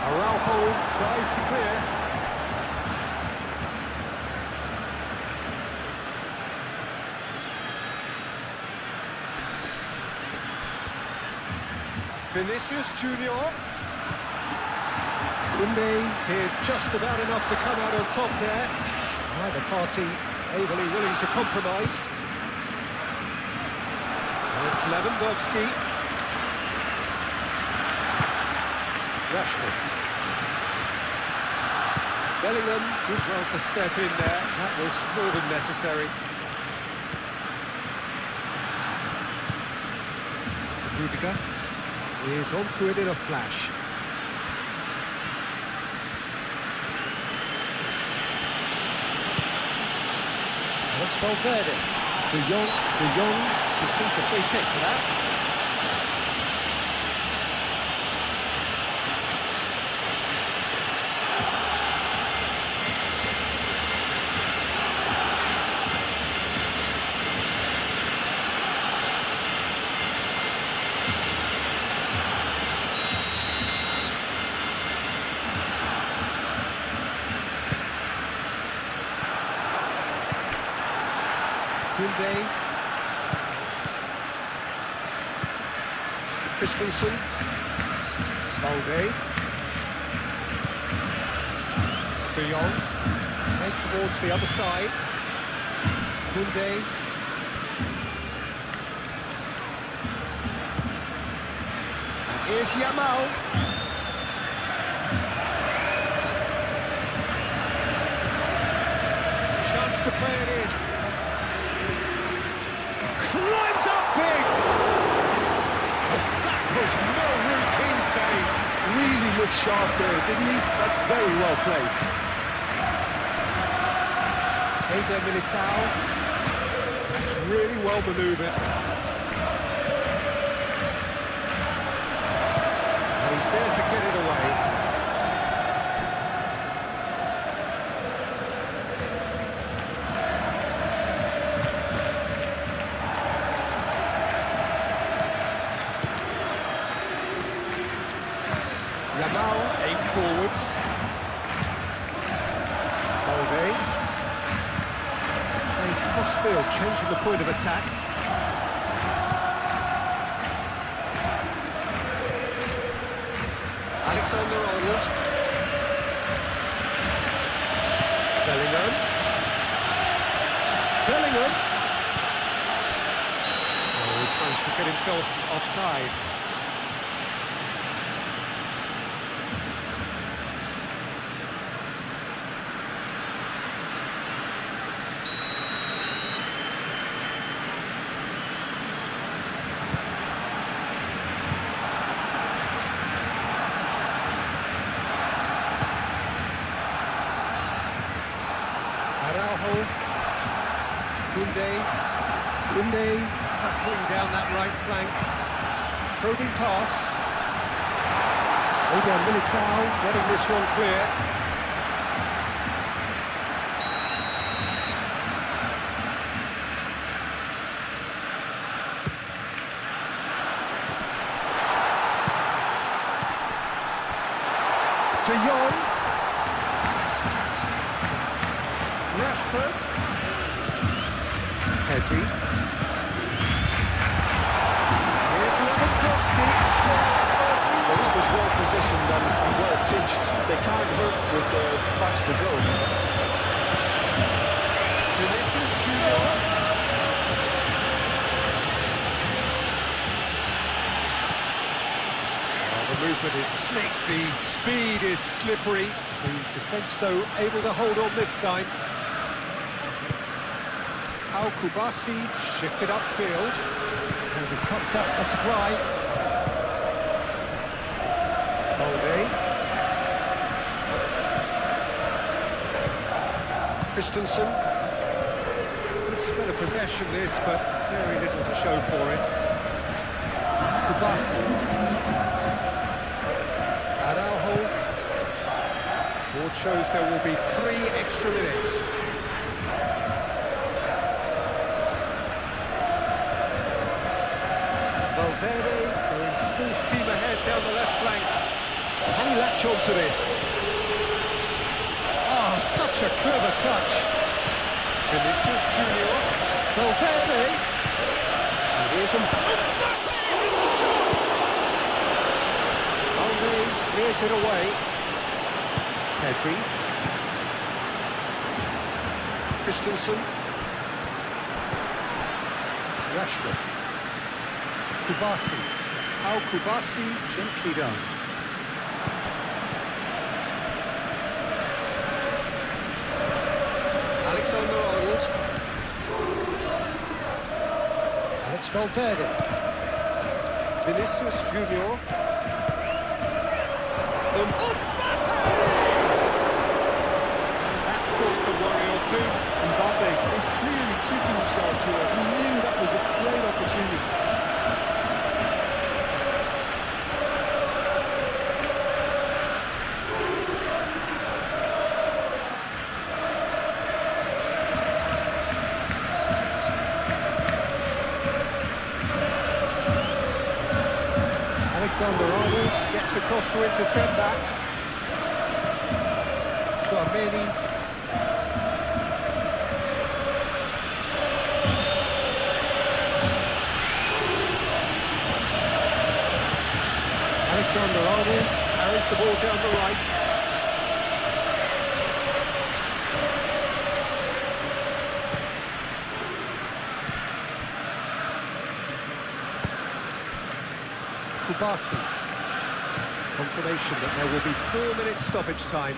Araujo tries to clear. Vinicius Junior. Koundé did just about enough to come out on top there. Neither party overly willing to compromise. And it's Lewandowski. Rashford. Bellingham did well to step in there. That was more than necessary. Rudiger is onto it in a flash. And it's Valverde. De Jong conceives a free kick for that. Koundé. Christensen. Balde. De Jong. Head towards the other side. Koundé. And here's Yamal. Chance to play it in. Climbs up big! That was no routine save. Really looked sharp there, didn't he? That's very well played. Eder Militao. That's really well manoeuvred. And he's there to get it away. Yamal, 8 forwards. Balde. Playing cross-field, changing the point of attack. Alexander-Arnold. Bellingham. Bellingham. Oh, he's managed to get himself offside. Araujo. Koundé hustling down that right flank. Probing pass. Eder Militao getting this one clear. De Jong. Rashford. Pedri. Here's Lewandowski. Well, that was well positioned and well pitched. They can't hurt with their backs to goal. Vinicius Junior. The movement is slick, the speed is slippery. The defence, though, able to hold on this time. Al Kubasi shifted upfield. And he cuts up a supply. Balde. Christensen. Good spell of possession this, but very little to show for it. Kubasi. Araujo. Board shows there will be 3 extra minutes. Valverde going full steam ahead down the left flank. Can he latch on to this? Ah, such a clever touch. Vinicius Junior. Valverde. And here's Mbappe. There's a shot! Balde clears it away. Pedri. Christensen. Rashford. Kubasi. Al Kubasi, gently done. Alexander-Arnold. And it's Valverde. Vinicius Junior. Mbappe! That's caused a worry or two. Mbappe is clearly kicking himself here. He knew that was a great opportunity. Alexander-Arnold gets across to intercept that. Tchouaméni. Alexander-Arnold carries the ball down the right. Kubasi. Confirmation that there will be 4 minutes stoppage time.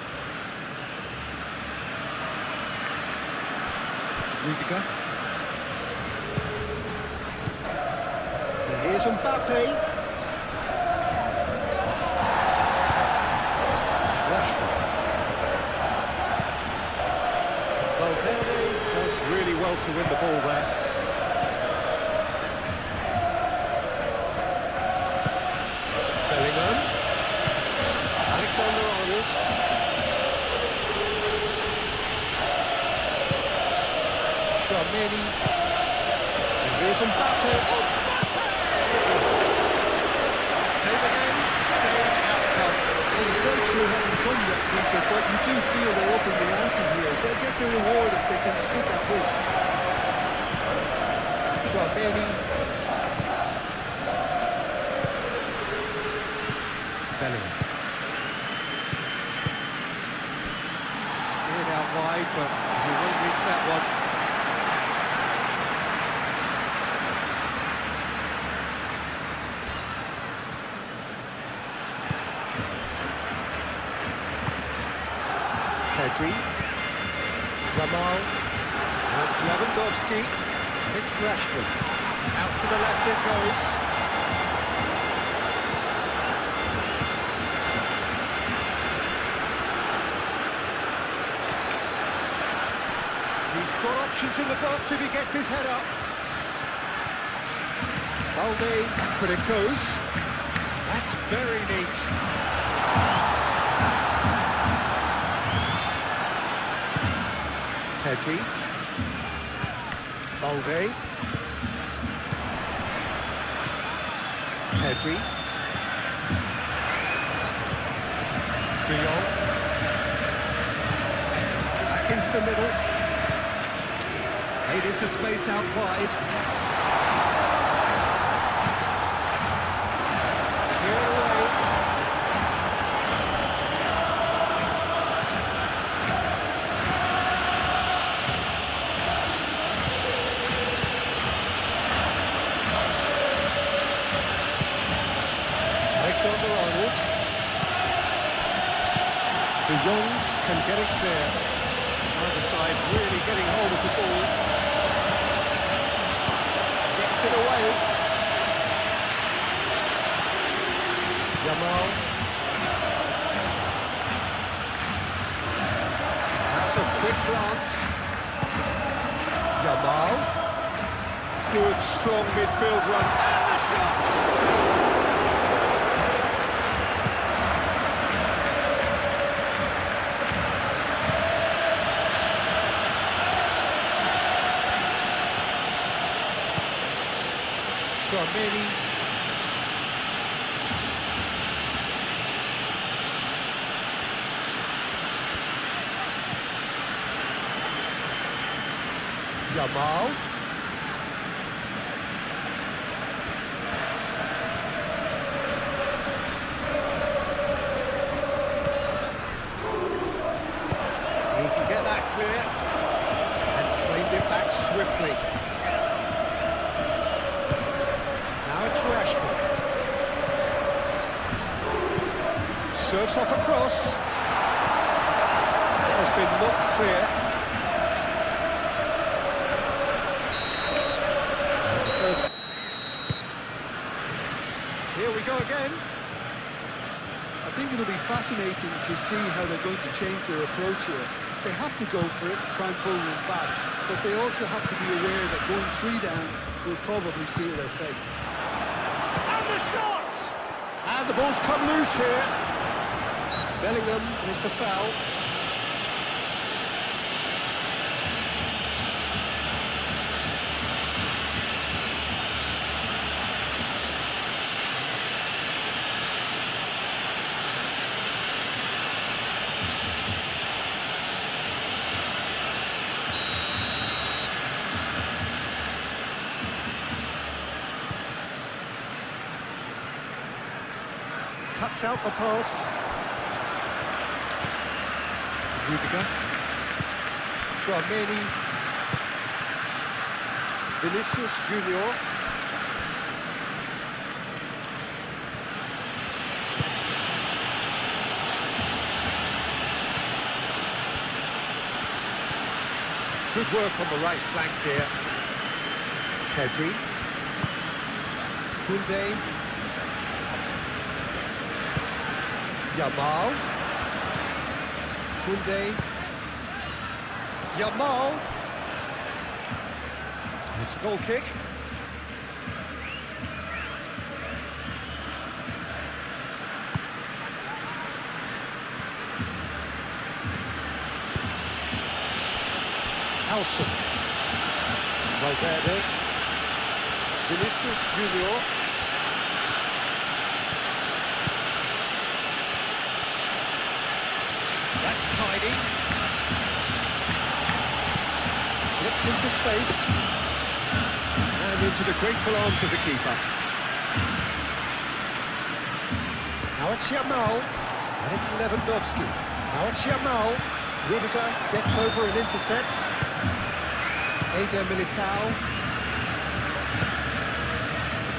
Rudiger. And here's Mbappe. Rashford. Valverde does really well to win the ball there. Bellingham. Alexander-Arnold. Tchouaméni. And here's Mbappe. Save again, save outcome. Well, the breakthrough hasn't come yet, Peter, but you do feel they're upping the ante here. They'll get the reward if they can stick at this. Tchouaméni. Bellingham. Steered out wide, but he won't reach that one. Pedri. Ramal. Now it's Lewandowski. And it's Rashford. Out to the left it goes. He's got options in the box if he gets his head up. Balde, but it goes. That's very neat. Pedri. Balde. Pedri. De Jong. Back into the middle. Played into space out wide. Cleared away. clear. Either side really getting hold of the ball. Gets it away. Yamal. That's a quick glance. Yamal. Good, strong midfield run. And the shots! Tchouaméni. Yamal. He can get that clear and claimed it back swiftly. Now it's Rashford. Serves up across. That has been knocked clear. First. Here we go again. I think it'll be fascinating to see how they're going to change their approach here. They have to go for it, try and pull them back, but they also have to be aware that going 3 down will probably seal their fate. And the shots! And the ball's come loose here. Bellingham with the foul. Cuts out the pass. Rudiger. Tchouaméni. Vinicius Junior. Good work on the right flank here. Pedri. Koundé. Yamal. Koundé. Yamal. It's a goal kick. Alson. Valverde. Vinicius Junior. That's tidy. Flipped into space. And into the grateful arms of the keeper. Now it's Yamal. And it's Lewandowski. Now it's Yamal. Rudiger gets over and intercepts. Eder Militao.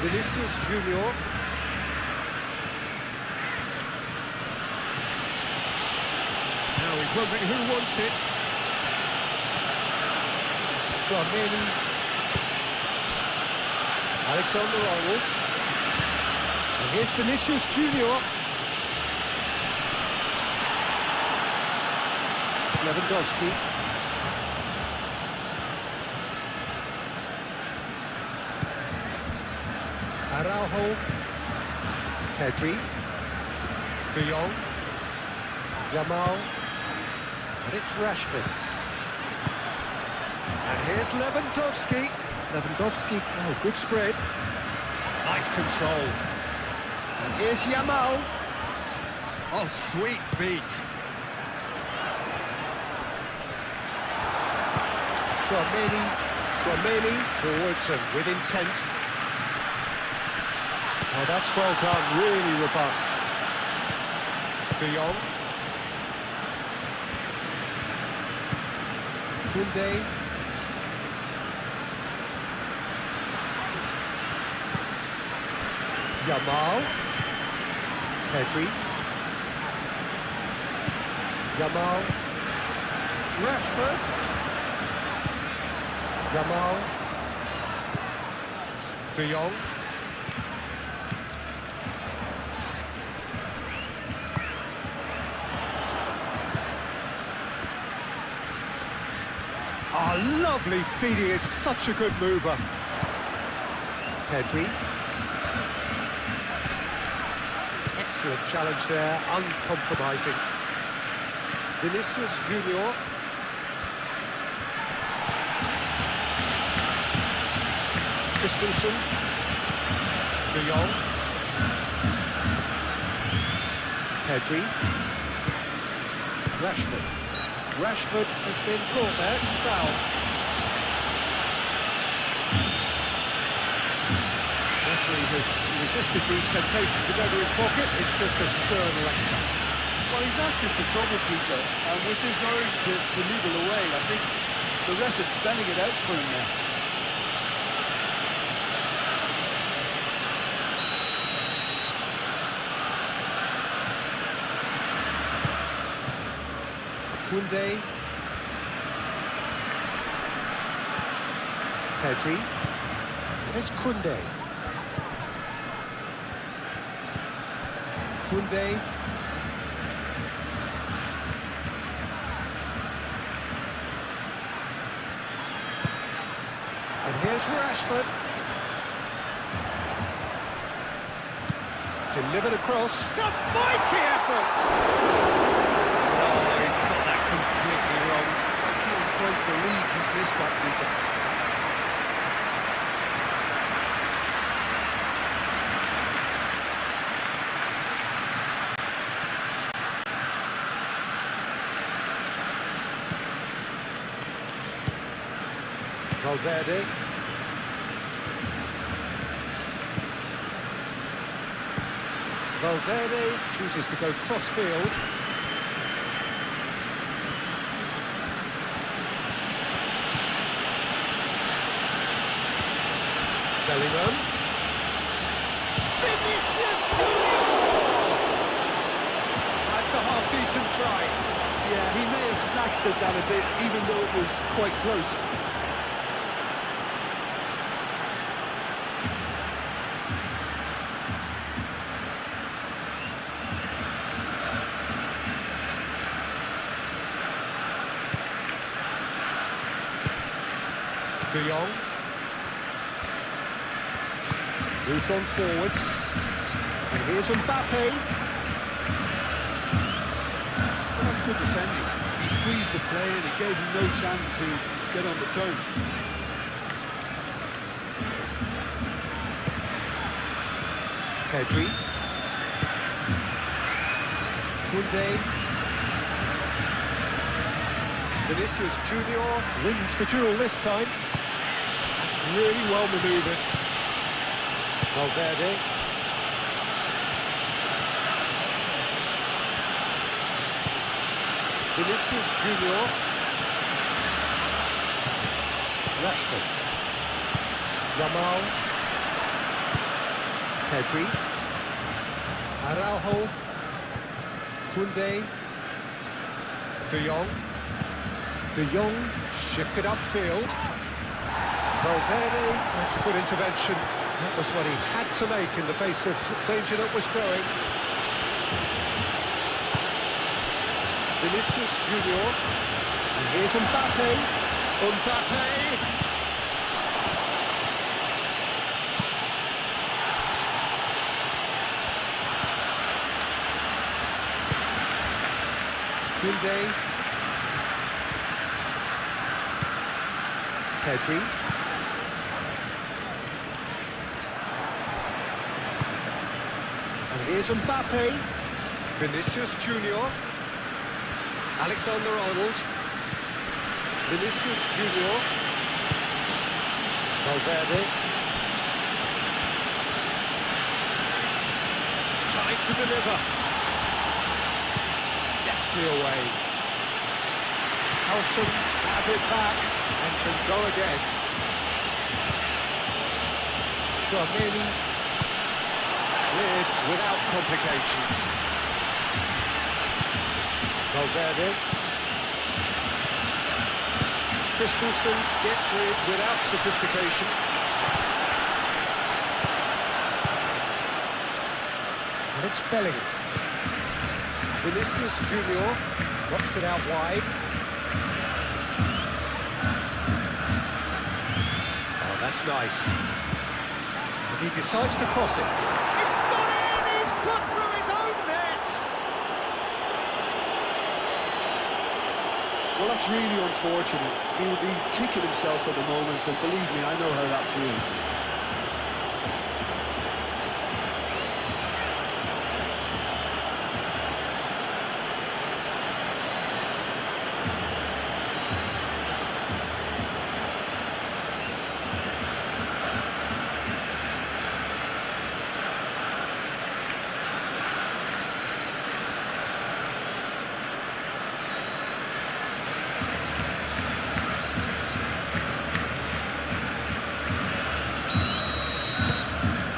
Vinicius Junior. Now he's wondering who wants it. Tchouaméni. Alexander-Arnold. And here's Vinicius Junior. Lewandowski. Araujo. Pedri. De Jong. Yamal. And it's Rashford. And here's Lewandowski. Lewandowski, oh, good spread. Nice control. And here's Yamal. Oh, sweet feet. Tchouaméni forwards and with intent. Oh, that's well done, really robust. De Jong. Koundé. Yamal. Pedri. Yamal. Rashford. Yamal. De Jong. Oh, lovely feet, he is such a good mover. Pedri. Excellent challenge there, uncompromising. Vinicius Junior. Christensen. De Jong. Pedri. Rashford. Rashford has been caught there, it's a foul. Referee has resisted the temptation to go to his pocket, it's just a stern lecture. Well, he's asking for trouble, Peter, and with this urge to nibble away, I think the ref is spelling it out for him now. Koundé. Pedri. And it's Koundé. Koundé. And here's Rashford. Delivered across. It's a mighty effort! I can't quite believe he's missed that, Peter. Valverde. Valverde chooses to go cross-field. Bellingham. Vinicius Junior! That's a half-decent try. Yeah, he may have snatched at that a bit, even though it was quite close. De Jong. Moved on forwards. And here's Mbappe. Well, that's good defending. He squeezed the play and he gave him no chance to get on the turn. Pedri. Koundé. Vinicius Junior wins the duel this time. That's really well manoeuvred. Valverde. Vinicius Junior. Rashford. Yamal. Pedri. Araujo. Koundé. De Jong. De Jong shifted upfield. Valverde, that's a good intervention. That was what he had to make in the face of danger that was growing. Vinicius Junior. And here's Mbappe. Mbappe. Koundé. Pedri. And here's Mbappe. Vinicius Junior. Alexander-Arnold. Vinicius Junior. Valverde. Tight to deliver. Deftly away. Nelson have it back and can go again. Tchouaméni cleared without complication. Christensen gets rid without sophistication. And it's Bellingham. Vinicius Junior knocks it out wide. Oh, that's nice. And he decides to cross it. It's gone in! He's put through his own net! Well, that's really unfortunate. He'll be kicking himself at the moment, and believe me, I know how that feels.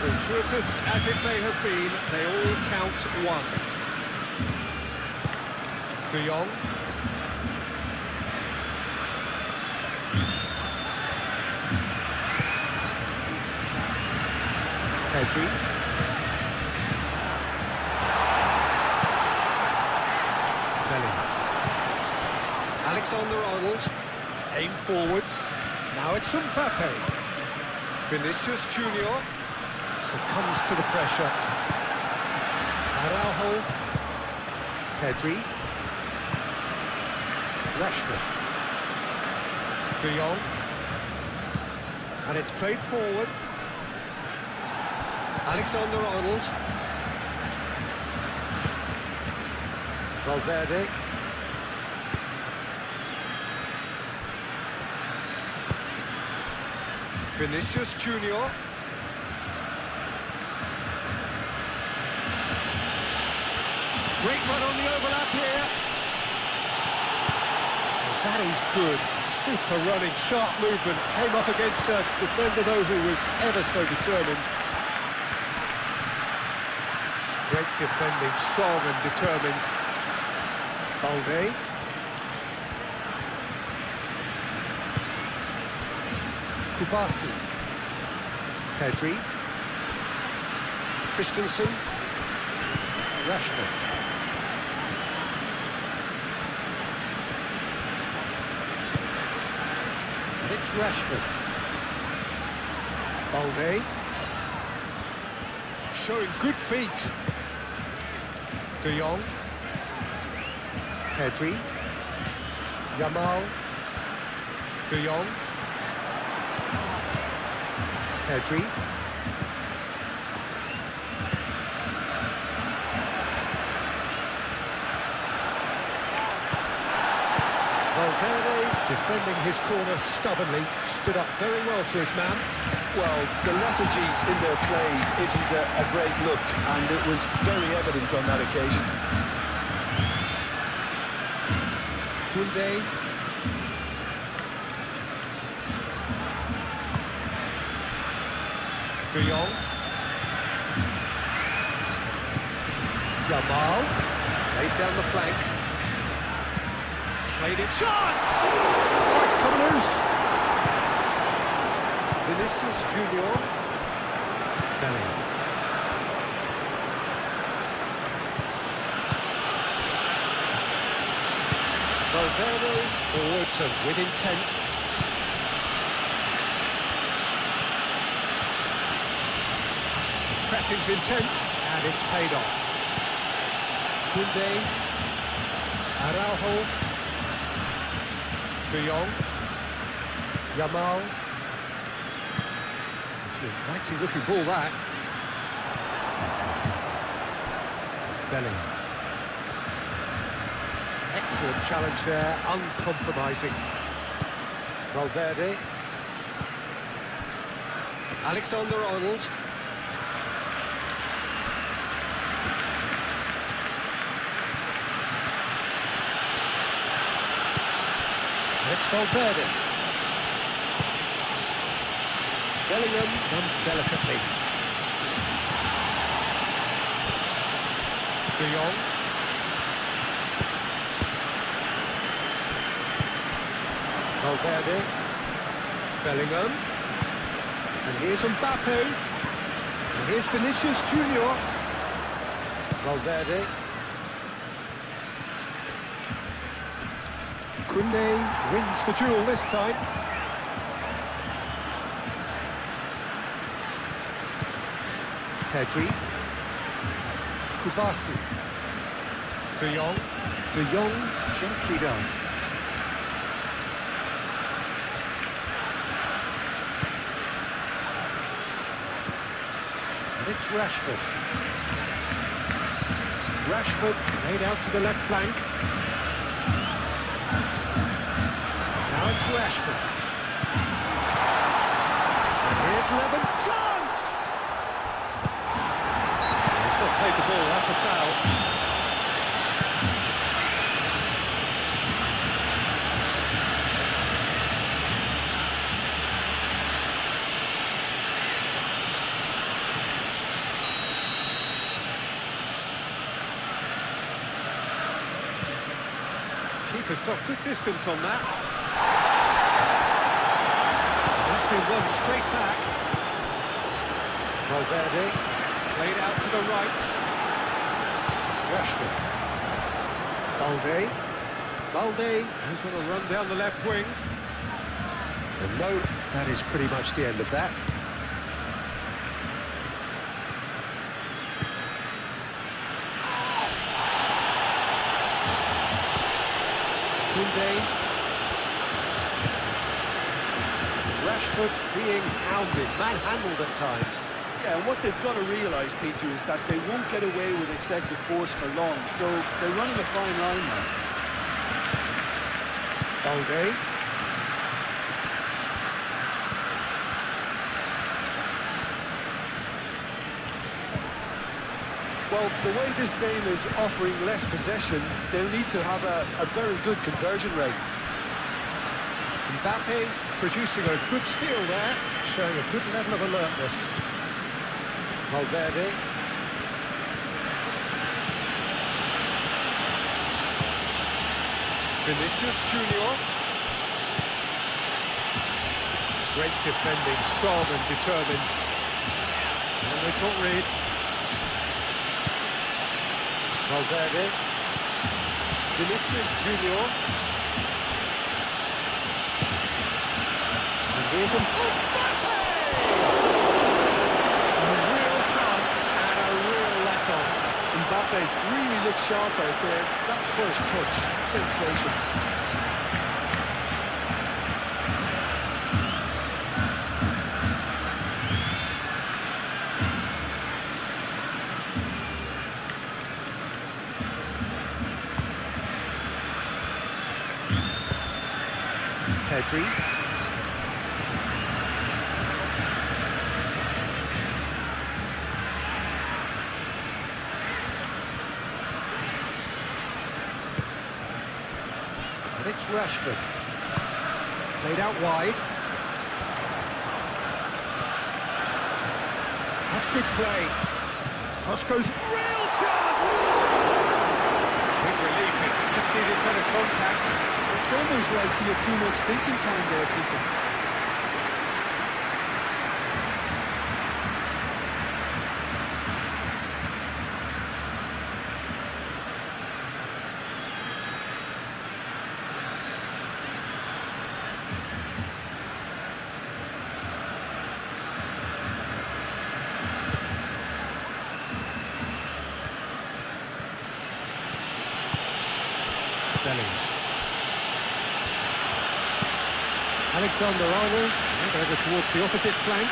Fortuitous as it may have been, they all count one. De Jong. Pedri. Bellingham. Alexander-Arnold. Aim forwards. Now it's Mbappe. Vinicius Junior succumbs to the pressure. Araujo. Pedri. Rashford. De Jong. And it's played forward. Alexander-Arnold. Valverde. Vinicius Junior. Great run on the overlap here. That is good. Super running, sharp movement. Came up against a defender, though, who was ever so determined. Great defending, strong and determined. Balde. Kubasi. Pedri. Christensen. Rashford. And it's Rashford. Balde. Showing good feet. De Jong. Pedri. Yamal. De Jong. Pedri. Valverde, defending his corner stubbornly, stood up very well to his man. Well, the lethargy in their play isn't a great look, and it was very evident on that occasion. Koundé. De Jong. Yamal. Played down the flank. Played it. Shot! Oh, it's come loose. Vinicius Junior. Bellingham. Valverde forwards and with intent. The pressing's intense and it's paid off. Koundé. Araujo. De Jong. Yamal. It's an inviting looking ball, that. Bellingham. Excellent challenge there, uncompromising. Valverde. Alexander-Arnold. And it's Valverde. Bellingham done delicately. De Jong. Valverde. Bellingham. And here's Mbappe. And here's Vinicius Junior. Valverde. Koundé wins the duel this time. Pedri. Kubasi. De Jong. De Jong gently down. And it's Rashford. Rashford laid out to the left flank. Now it's Rashford. And here's Levin. Chance! He's not played the ball, that's a foul. Keeper's got good distance on that. That's been run straight back. Valverde. Played out to the right. Rashford. Balde. Balde goes on a run down the left wing. And no, that is pretty much the end of that. Koundé. Rashford being hounded, manhandled at times. Yeah, and what they've got to realise, Peter, is that they won't get away with excessive force for long, so they're running a fine line now. Balde. Well, the way this game is offering less possession, they'll need to have a very good conversion rate. Mbappe producing a good steal there, showing a good level of alertness. Valverde. Vinicius Junior. Great defending, strong and determined. And they can't read. Valverde. Vinicius Junior. And here's Mbappe! A real chance and a real let-off. Mbappe really looked sharp out there. That first touch, sensation. Pedri. And it's Rashford. Played out wide. That's good play. Cross goes, real chance! Big relief, it just needed better contact. It's almost like he had too much thinking time there, Peter. Bellingham. Alexander-Arnold, and over towards the opposite flank.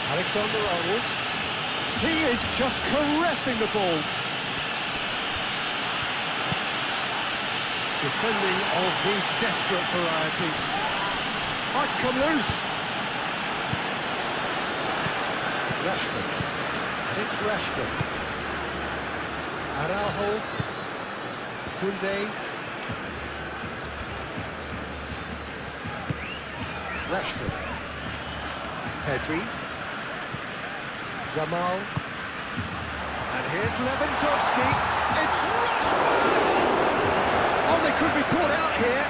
Alexander-Arnold. He is just caressing the ball. Defending of the desperate variety. Might come loose. Rashford. And it's Rashford. Araujo, Koundé, Rashford, Pedri, Yamal, And here's Lewandowski. It's Rashford! Oh, they could be caught out here.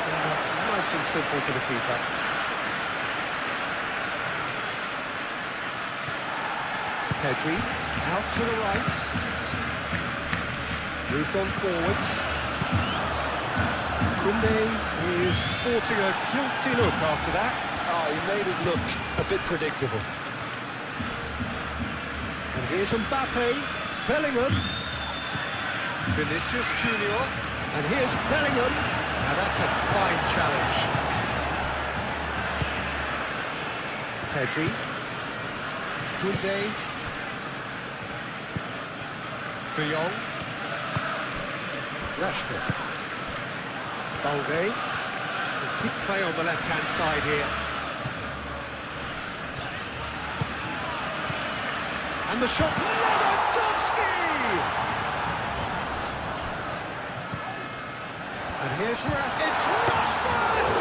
And that's nice and simple for the keeper. Pedri, out to the right. Moved on forwards. Koundé is sporting a guilty look after that. Oh, he made it look a bit predictable. And here's Mbappe, Bellingham, Vinicius Junior, and here's Bellingham. Now that's a fine challenge. Pedri, Koundé, De Jong, Rashford, Balde. Good play on the left-hand side here. And the shot, Lewandowski! And here's it's Rashford!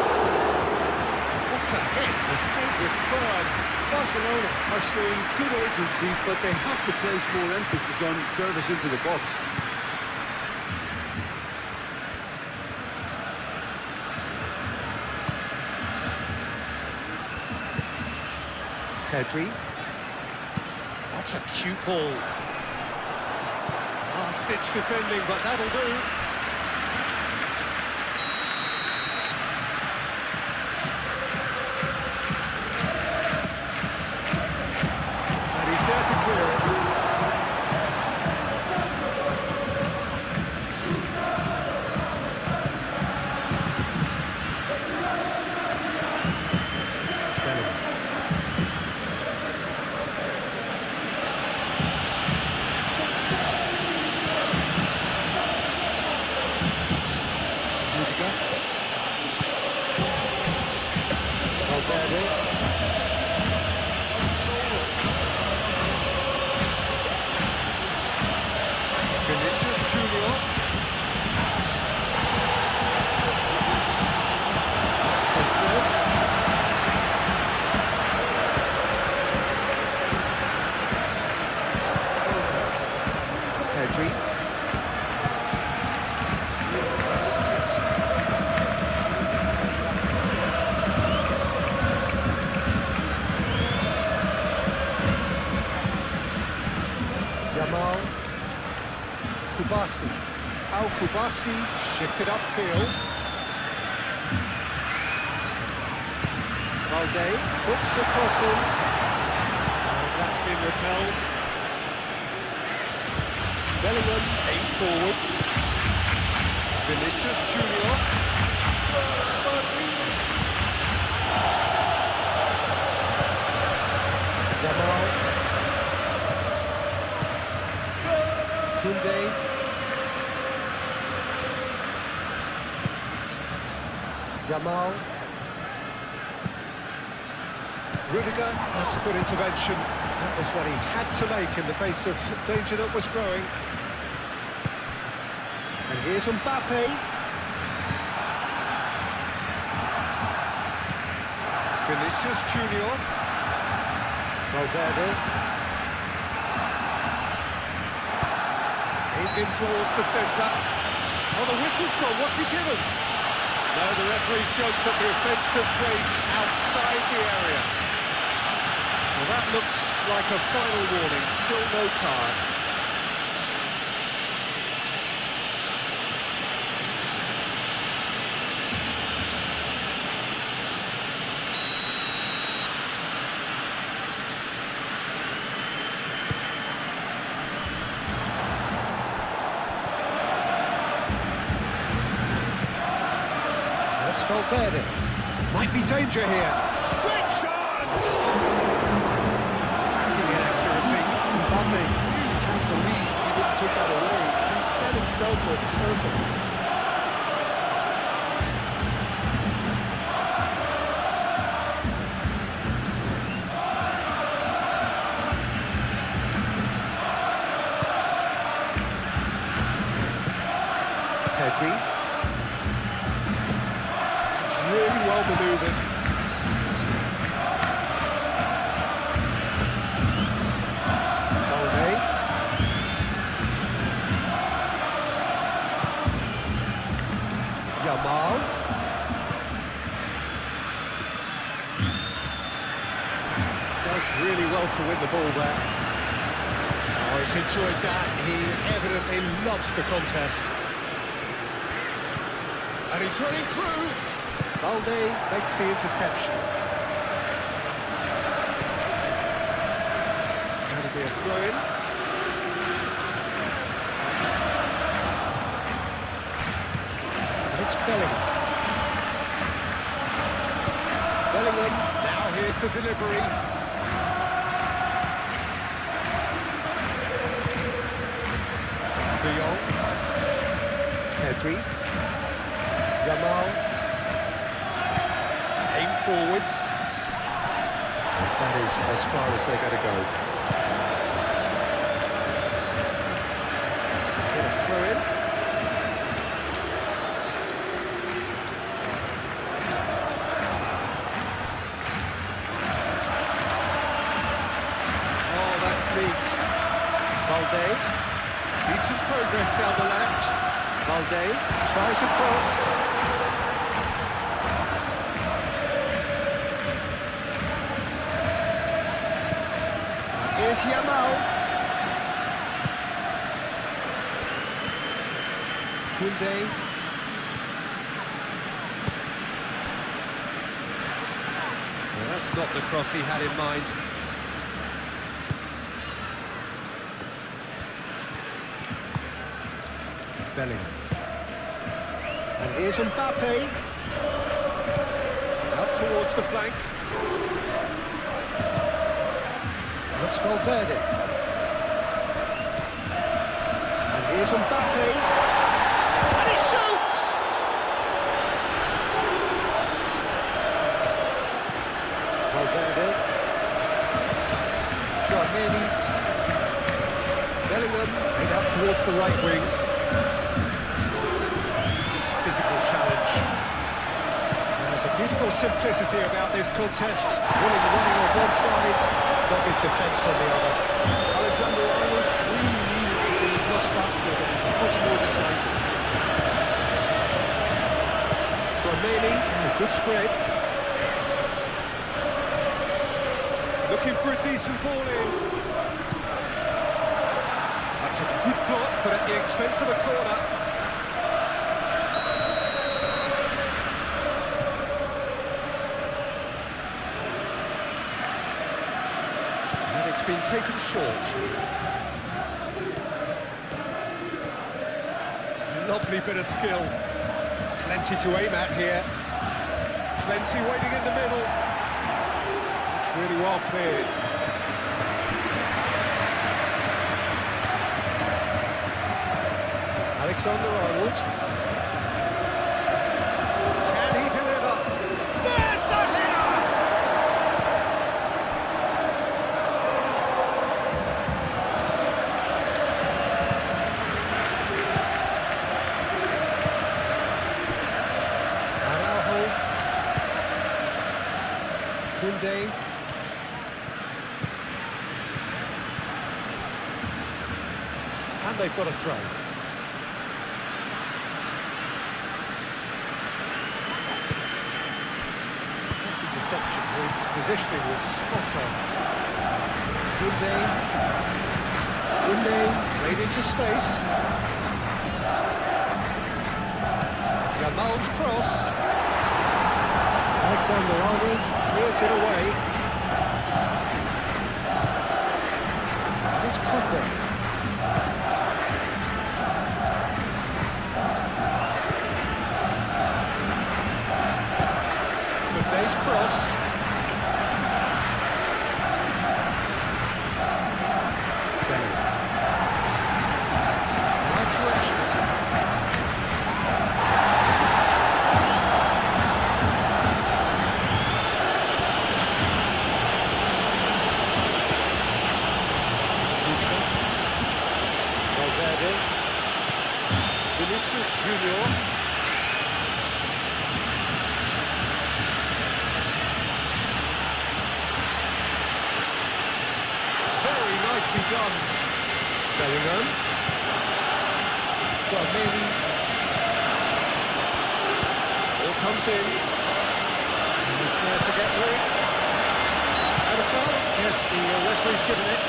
What a hit, the save was firm. Barcelona are showing good urgency, but they have to place more emphasis on service into the box. Pedri. That's a cute ball. Last-ditch defending, but that'll do. And he's there to clear it. Vinicius Junior. Pedri. Yamal. Kubasi. Kubasi shifted upfield. Balde puts a cross in. And that's been repelled. Bellingham aimed forwards. Vinicius Junior. Yamal. Koundé. Yamal. Rudiger, that's a good intervention. That was what he had to make in the face of danger that was growing. And here's Mbappe. Vinicius Junior. Valverde. Aimed in towards the centre. Oh, the whistle's gone. What's he given? No, the referee's judged that the offence took place outside the area. Well, that looks like a final warning. Still no card. Valverde. Might be danger here. Great chance! Lacking in accuracy. Mbappe, you can't believe he didn't take that away. He set himself up perfectly. Pedri. Really well manoeuvred. Balde. call there. Oh, he's enjoyed that. He evidently loves the contest. And he's running through. Balde makes the interception. That'll be a throw-in. And it's Bellingham. Bellingham, now here's the delivery. De Jong. Pedri. Yamal. Aim forwards. That is as far as they're going to go. Get a throw in. Oh, that's neat. Balde. Decent progress down the left. Balde tries a cross. Here's Yamal. Koundé. Well, that's not the cross he had in mind. Bellingham. And here's Mbappe. Up towards the flank. That's Valverde. And here's Mbappe. And he shoots! Valverde. Tchouameni. Bellingham. Made up towards the right wing. This physical challenge. There's a beautiful simplicity about this contest. Willing running on one side. Dogged defence on the other. Alexander-Arnold really needed to be much faster than, much more decisive. Tchouameni, good spread. Looking for a decent ball in. That's a good block, but at the expense of a corner. Been taken short. Lovely bit of skill. Plenty to aim at here. Plenty waiting in the middle. It's really well cleared. Alexander-Arnold. Can he deliver? There's the header! Koundé. And they've got a throw. This interception, his positioning was spot on. Koundé. Koundé played into space. Yamal's cross. Alexander-Arnold clears it away. And it's Koundé. Koundé's cross. Bellingham. Right to Rashford. Vinicius Junior. Very nicely done. Bellingham. Tchouameni. All comes in. And he's there to get rid. And a foul. Yes, the referee's given it.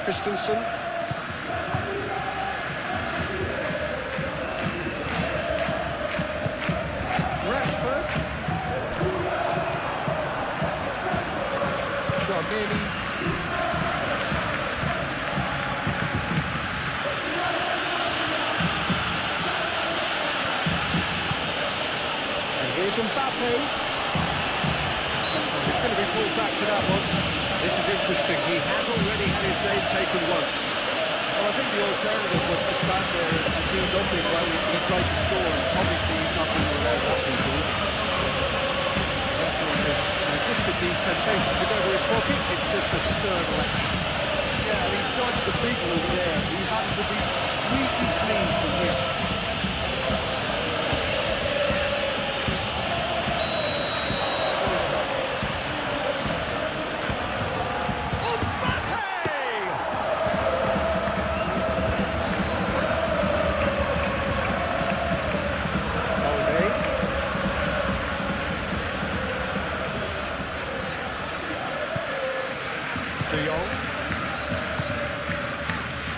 Christensen. Rashford. Chouameni. And here's Mbappe. He's going to be pulled back for that one. This is interesting. He has already had his name taken once. Well, I think the alternative was to stand there and do nothing while he tried to score. Obviously, he's not going to allow that to, is he? Referee has resisted the temptation to go to his pocket. It's just a stern lecture. Yeah, and he's dodged a big one there. He has to be squeaky clean from here.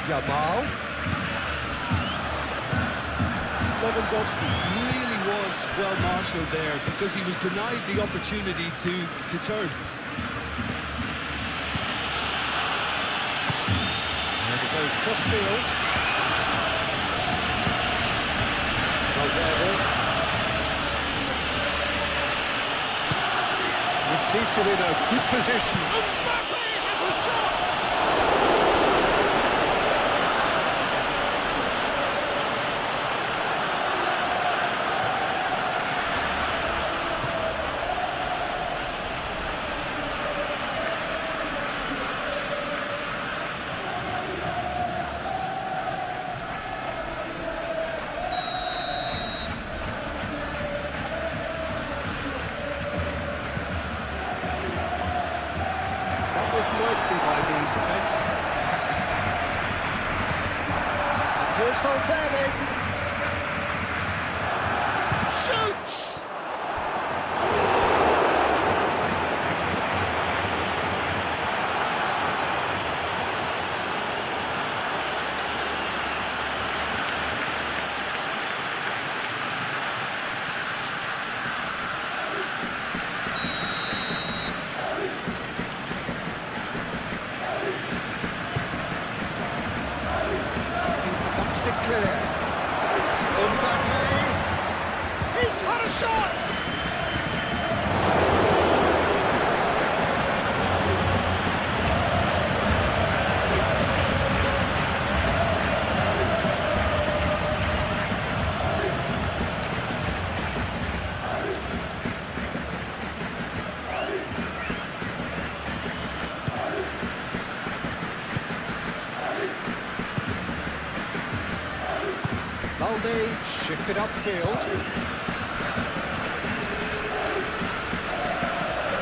Yamal. Lewandowski really was well marshalled there because he was denied the opportunity to turn. And it goes cross-field. Valverde. He's seated in a good position. Mbappe has a shot! Nicely by the defence. And here's Valverde. Shoots! Mbappe! He's had a shot! Balde shifted upfield.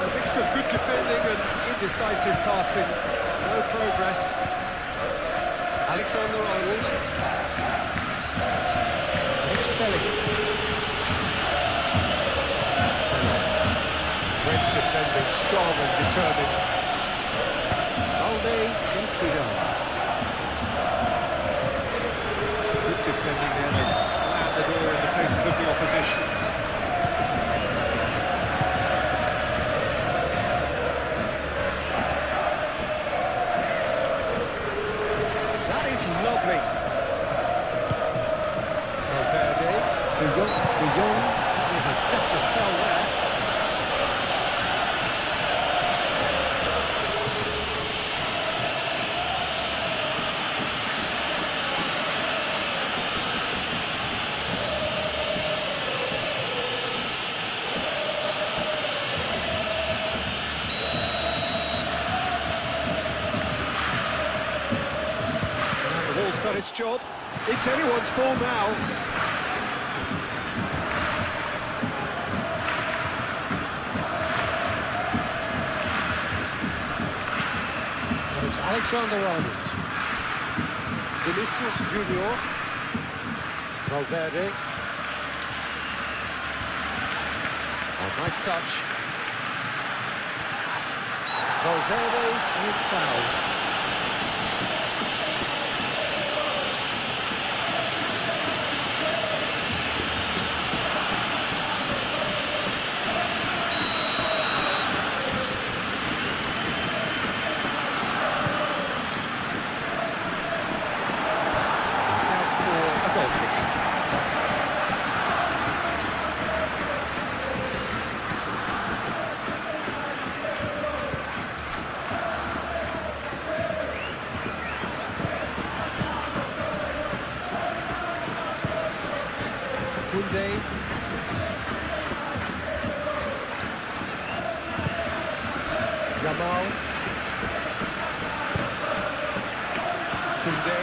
A mix of good defending and indecisive passing. No progress. Alexander-Arnold. It's Bellingham. Great defending, strong and determined. Balde gently down. Defending there, they slammed the door in the faces of the opposition. That is lovely. Valverde, De Jong, with a definite foul there. Done its job. It's anyone's ball now. Alexander-Arnold. Vinicius Junior. Valverde. Oh, nice touch. Valverde is fouled. Koundé. Yamal. Koundé.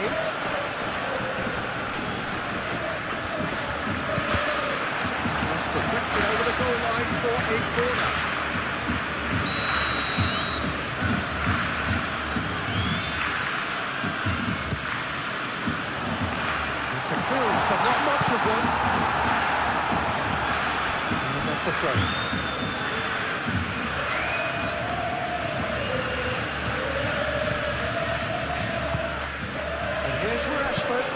Just deflected over the goal line for a corner. It's a clearance, but not much of one. And that's a throw. And here's Rashford.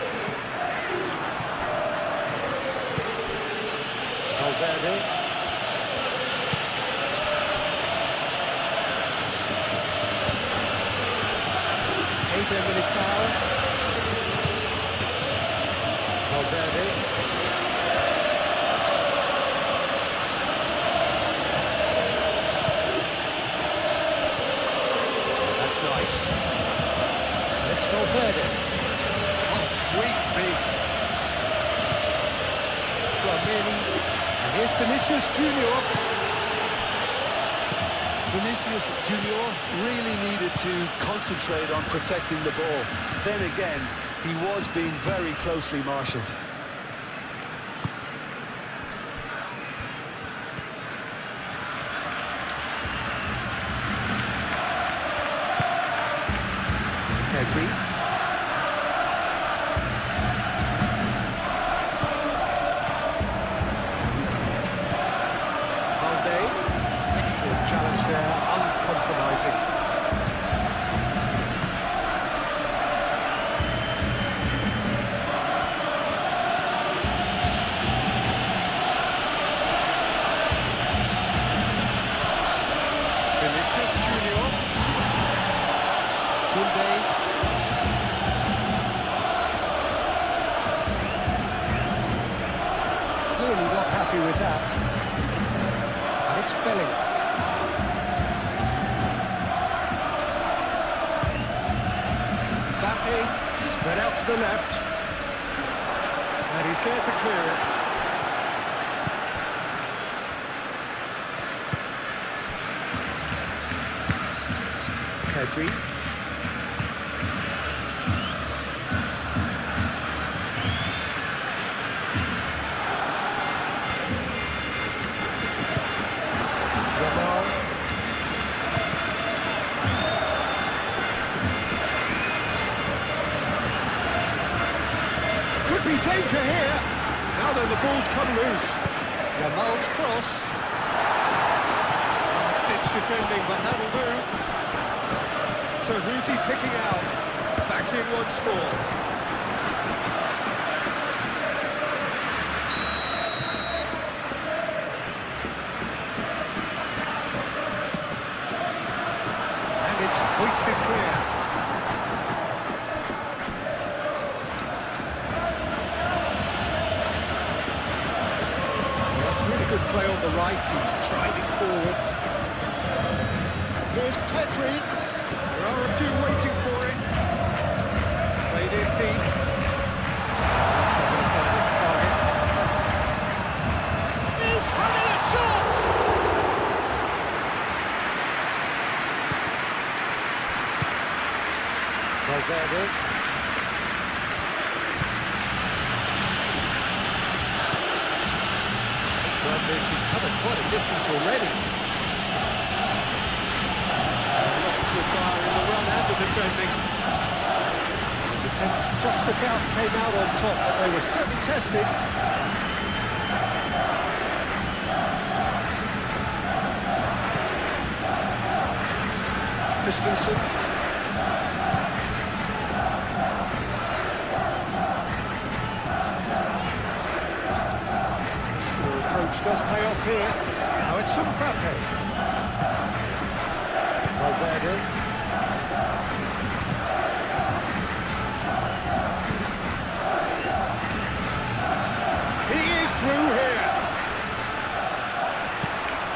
Valverde. Eder Militao. Valverde. That's nice. And it's Valverde. Oh, sweet feet. Tchouameni. And here's Vinicius Junior. Vinicius Junior really needed to concentrate on protecting the ball. Then again, he was being very closely marshalled. Pedri. Valde. Excellent challenge there, uncompromising. Vinicius Junior. Koundé. Clearly not happy with that. And it's Bellingham. Mbappe, spread out to the left. And he's there to clear it. Pedri. Yamal. Could be danger here. Now then, the ball's come loose. Yamal's cross. Last-ditch defending, but that'll do. So who's he picking out? Back in once more. And it's hoisted clear. Well, that's really good play on the right. He's driving forward. Here's Pedri. There are a few waiting for it. Played in deep. He's not going to find his target. He's having a shot! Valverde. Well, he's come quite a distance already. Lots to requiring the run and the defending. The defence just about came out on top, but they were certainly tested. Christensen. Muscular approach does pay off here. Now it's Mbappe. Valverde. He is through here.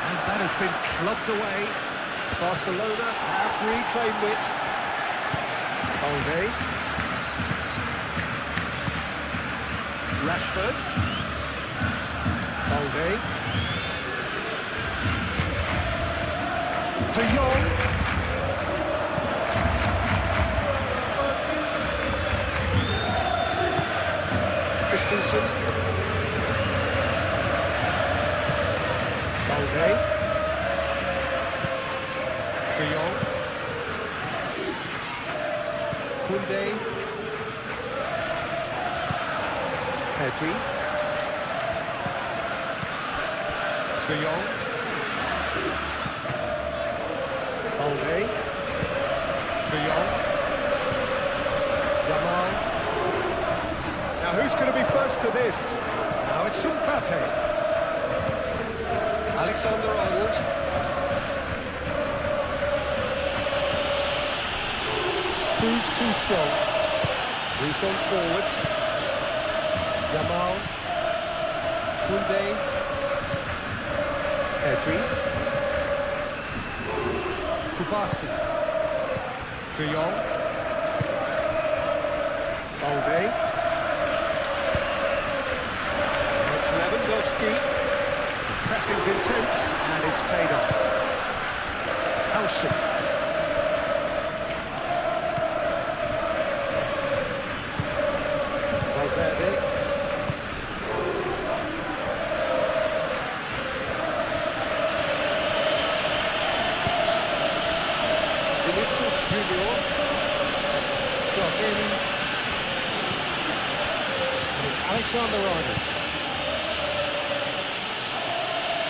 And that has been clubbed away. Barcelona have reclaimed it. Balde. Rashford. Balde. De Jong. Christensen. Balde. De Jong. Koundé. Pedri. De Jong. Balde. De Jong. Yamal. Now who's going to be first to this? Now it's Mbappe. Alexander-Arnold. Proves too strong. Moved on forwards. Yamal. Koundé. Pedri. Kubasi. De Jong. Balde. It's Lewandowski. The pressing's intense and it's paid off. Howson. Valverde. Vinicius Junior. Tchouaméni. And it's Alexander-Arnold.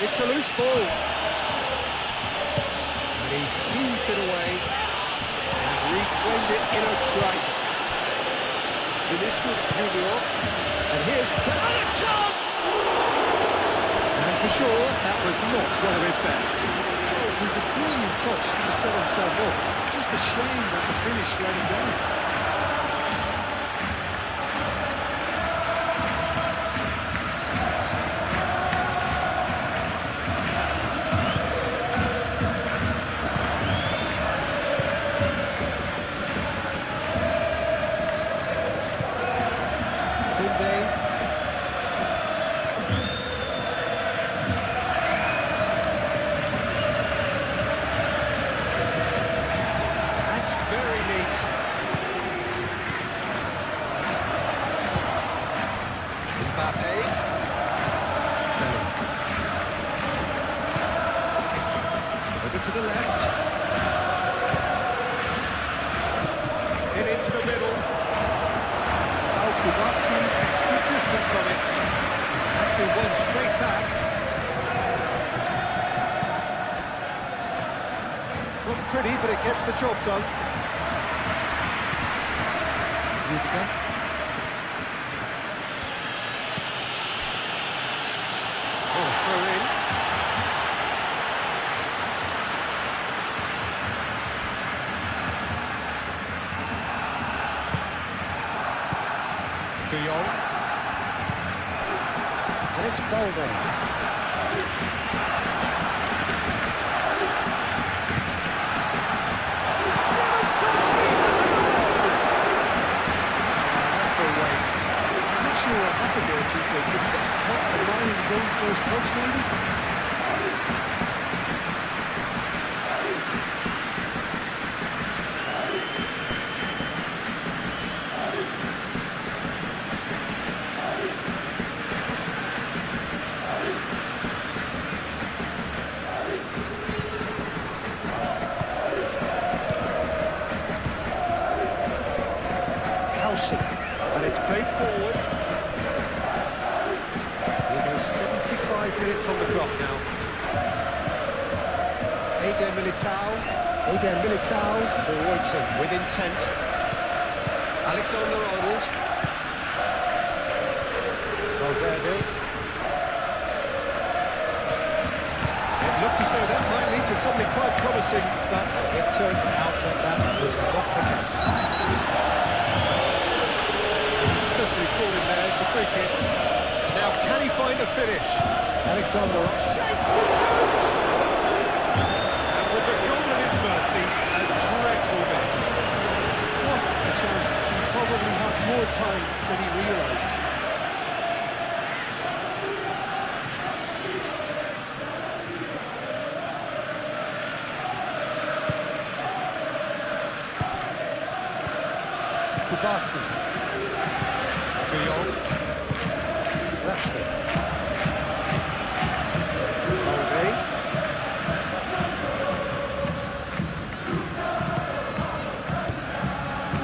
It's a loose ball. And he's heaved it away and reclaimed it in a trice. Vinicius Junior. And here's a chance! And for sure, that was not one of his best. Oh, it was a brilliant touch to set himself up. Just a shame that the finish let him down. Koundé. That's very neat. Mbappe. Over to the left. In into the middle. Kubasi gets good distance on it. That's been won straight back. Not pretty, but it gets the job done. Rudiger. Oh, throw in. De Jong. And it's Balde. That's a waste. I'm not sure what happened there, Peter. Did he get caught in line in his own first touch, maybe? Eder Militao forwards and with intent. Alexander-Arnold. Valverde. It looked as though that might lead to something quite promising, but it turned out that that was not the case. Simply called him there, it's a free kick. Now can he find the finish? Alexander shapes to shoot! And with the goal at his mercy, a dreadful miss. What a chance. He probably had more time than he realised. Kubasi. De Jong. Rashford. Balde.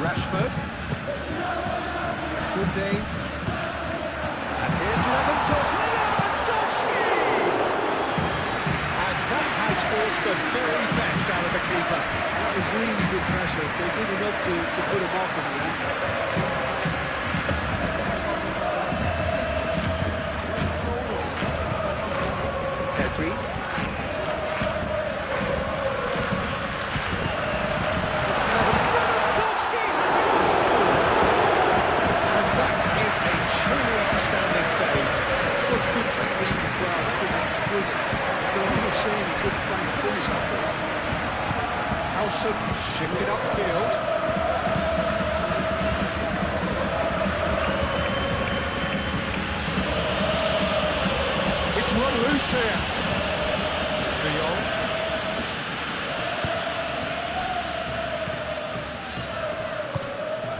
Rashford. Kunde. And here's Lewandowski! And that has forced the very best out of the keeper. That was really good pressure. They did enough to put him off in the end. Pedri. It's Lewandowski has it! And that is a truly outstanding save. Such good technique as well. That was exquisite. It's a real shame he couldn't find a finish after that. Howson shifted upfield. It's run loose here. De Jong.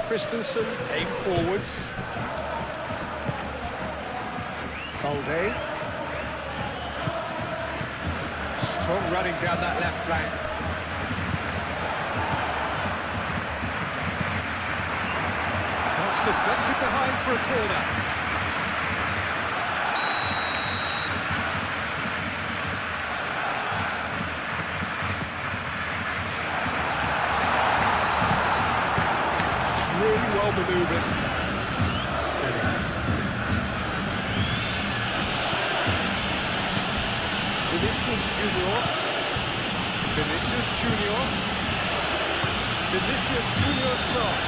Christensen aim forwards. Balde. Strong running down that left flank. Cross deflected behind for a corner. It's really well manoeuvred. Vinicius Junior. Vinicius Junior. Vinicius Junior's cross.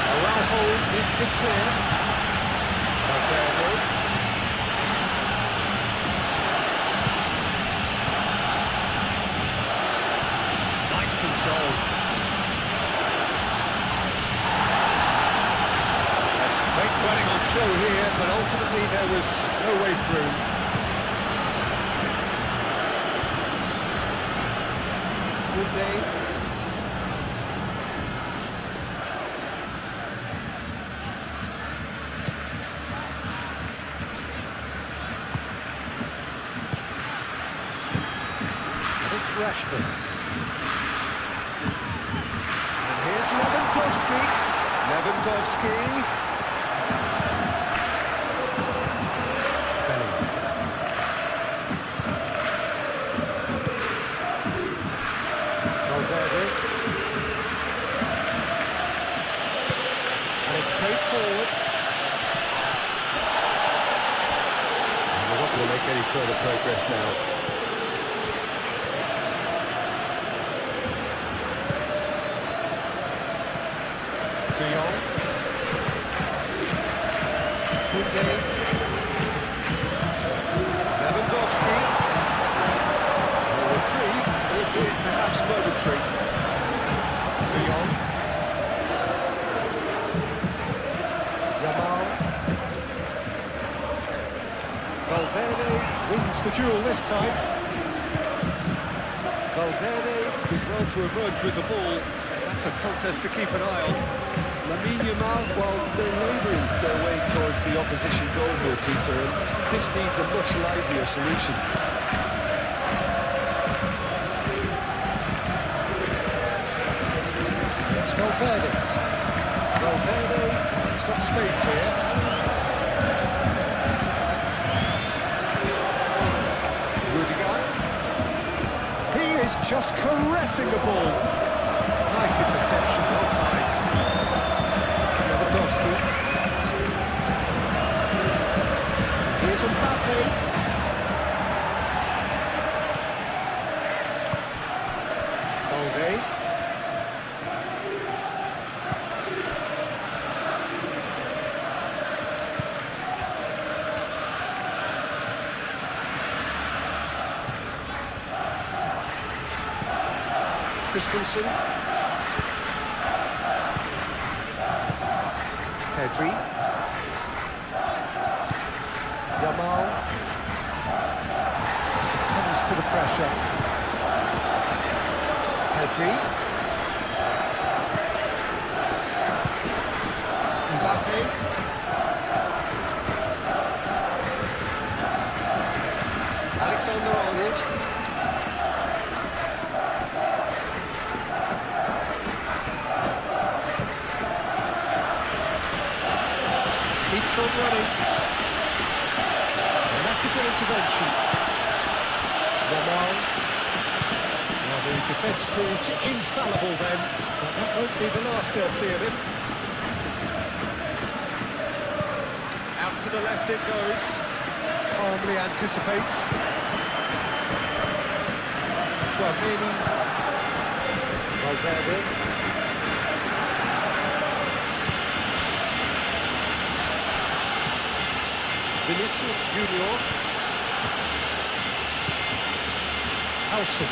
Araujo makes it clear. Valverde. Nice control. There's great running on show here, but ultimately there was no way through. Kunde. It's Rashford. And here's Lewandowski. Lewandowski. Bellingham. Valverde. And it's played forward. We're not going to make any further progress now. De Jong. Kunde. Lewandowski. Retrieved, albeit perhaps momentary. De Jong. Yamal. Valverde wins the duel this time. Valverde did well to emerge with the ball. That's a contest to keep an eye on. Lamine Yamal, well, they're labouring their way towards the opposition goal here, Peter, and this needs a much livelier solution. It's Valverde. Valverde, he's got space here. just caressing the ball. Nice interception, well timed. Lewandowski. Here's Mbappe. Balde. Christensen. Pedri. Yamal. Succumbs to the pressure. Pedri. Mbappe. Alexander-Arnold. Keeps on running. And that's a good intervention. Yamal. Well, the defence proved infallible then, but that won't be the last they'll see of him. Out to the left it goes. Calmly anticipates. Tchouaméni. Valverde. Vinicius Junior. Howson.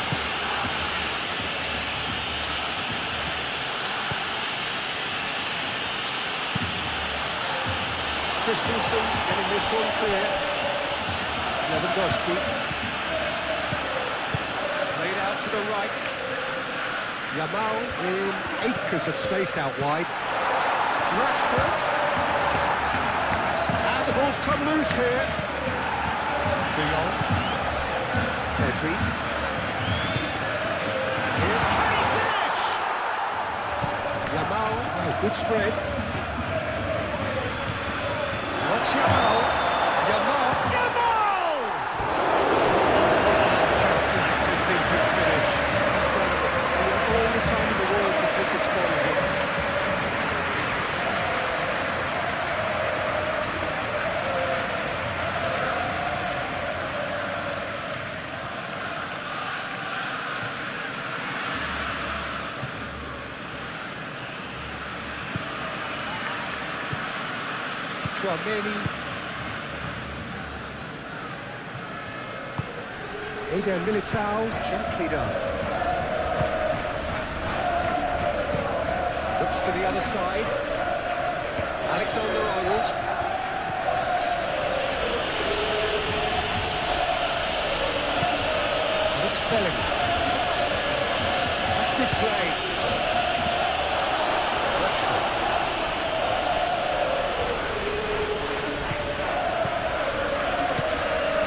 Christensen getting this one clear. Lewandowski. Played out to the right. Yamal in acres of space out wide. Rashford. And the ball's come loose here. De Jong. Pedri. And here's can he finish? Yamal. Oh, good spread. What's Yamal? Yamal! Yamal! Just like a decent finish. He had all the time in the world to take the score here. Tchouaméni. Eder Militao, gently done. Looks to the other side. Alexander-Arnold. And it's Bellingham. That's good play. Rashford.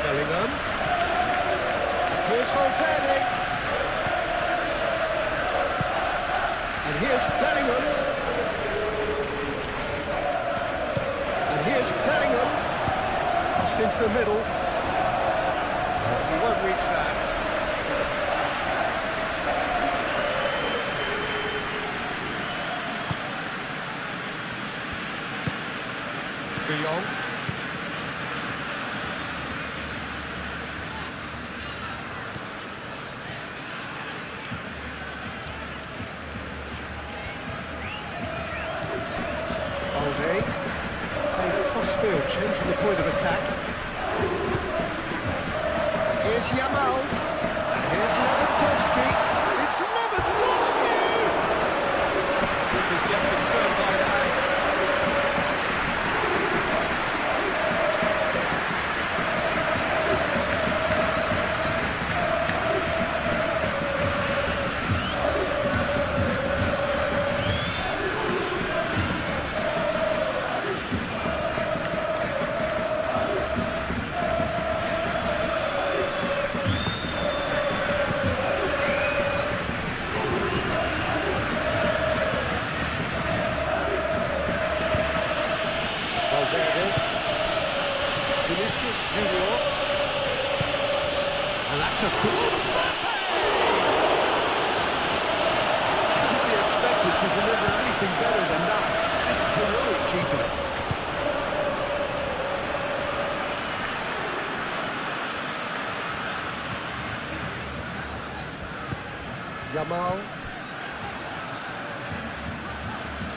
Bellingham. Here's Valverde. And here's Bellingham. And here's Bellingham. Crossed into the middle. He won't reach that. De Jong. Crossfield, changing the point of attack. Here's Yamal. And here's Lewandowski. It's Lewandowski! He's not concerned by that. Vinicius Junior. And that's a good... to deliver anything better than that. This is heroic keeping. Yamal.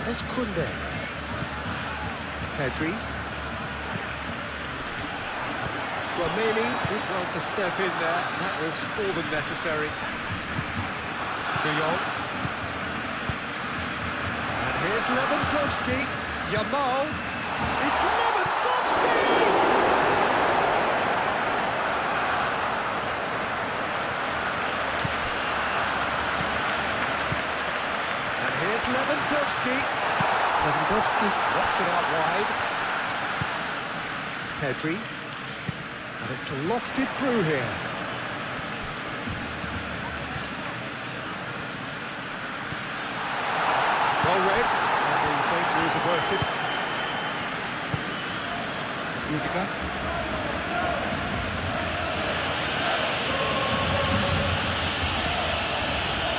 And it's Koundé. Pedri. Flamini did well to step in there. That was more than necessary. De Jong. And here's Lewandowski. Yamal. It's Lewandowski! And here's Lewandowski. Lewandowski knocks it out wide. Pedri. And it's lofted through here. Well read, and the danger is averted. Rudiger.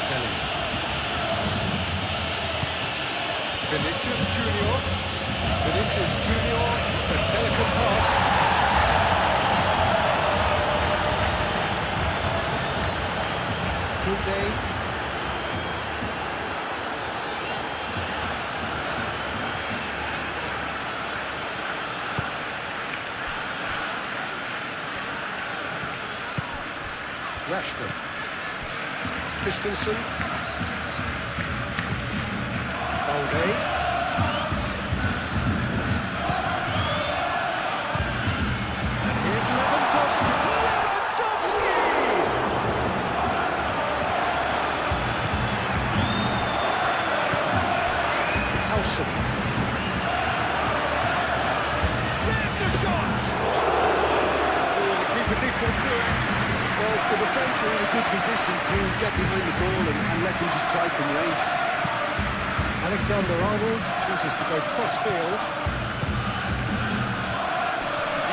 Bellingham. Vinicius Junior. Vinicius Junior. It's a delicate pass. Koundé. Rashford. Christensen. Balde. And here's Lewandowski. Lewandowski! Howson. There's the shot! Oh, the keeper's equal to it. Well, the defence are in a good position to get behind the ball and let them just try from range. Alexander-Arnold chooses to go cross-field.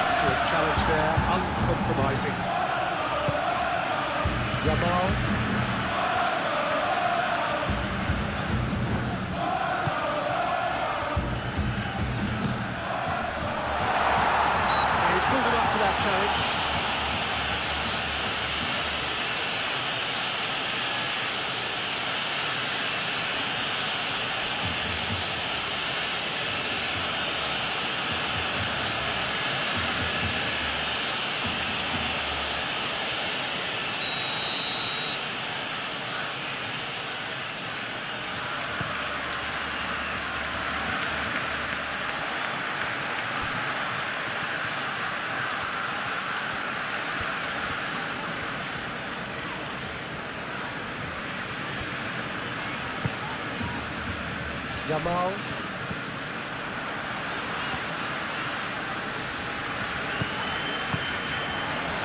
Excellent challenge there, uncompromising. Yamal. He's pulled him up for that challenge. Yamal.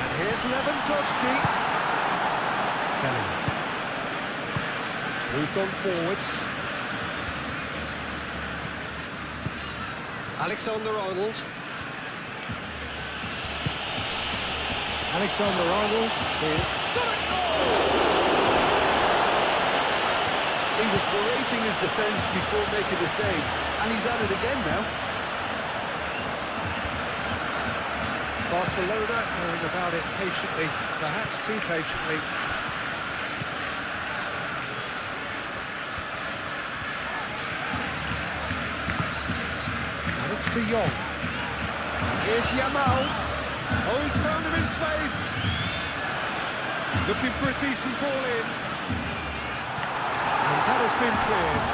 And here's Lewandowski. Bellingham. Moved on forwards. Alexander-Arnold. Alexander-Arnold. Shot at goal! He was berating his defence before making the save, and he's at it again now. Barcelona going about it patiently, perhaps too patiently. And it's De Jong. And here's Yamal. Oh, he's found him in space. Looking for a decent ball in. And that has been cleared.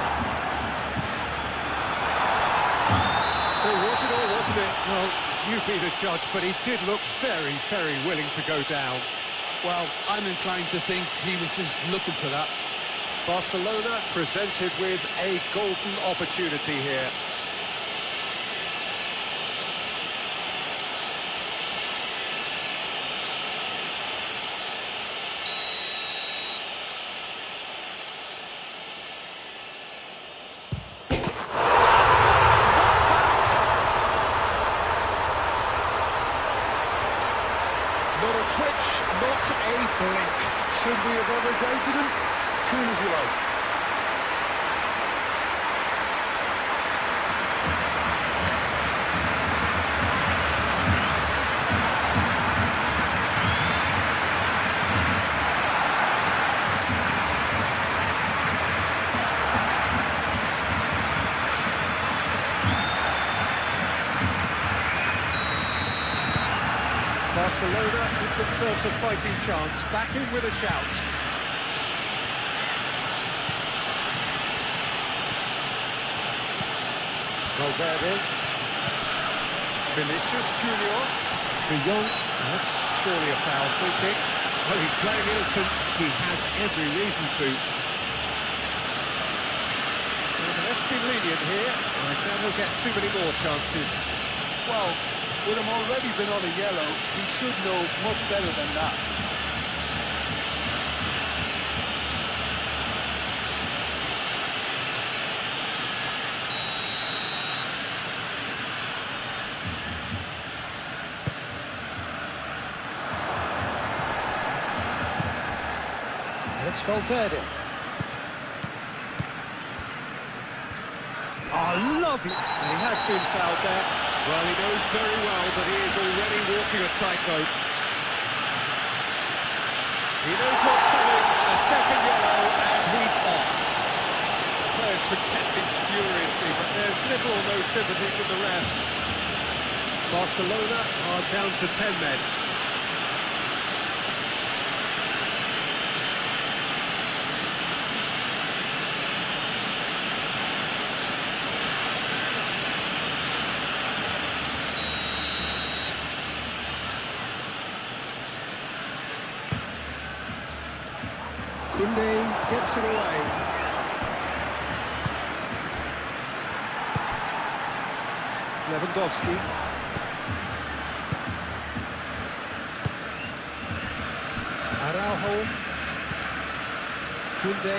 So was it or wasn't it? Well, you be the judge, but he did look very, very willing to go down. Well, I'm inclined to think he was just looking for that. Barcelona presented with a golden opportunity here. Not a twitch, not a blink. Should we have ever doubted him? Cool as you like. Barcelona give themselves a fighting chance, back in with a shout. Valverde. Vinicius Junior. De Jong. That's surely a foul. Free kick. Well, he's playing innocent. He has every reason to. Well, the ref's been lenient here. I doubt he'll get too many more chances. Well, with him already been on a yellow, he should know much better than that. It's Valverde. Oh, lovely! And he has been fouled there. Well, he knows very well that he is already walking a tightrope. He knows what's coming. A second yellow, and he's off. The player's protesting furiously, but there's little or no sympathy from the ref. Barcelona are down to 10 men. Koundé gets it away. Lewandowski. Araujo. Koundé.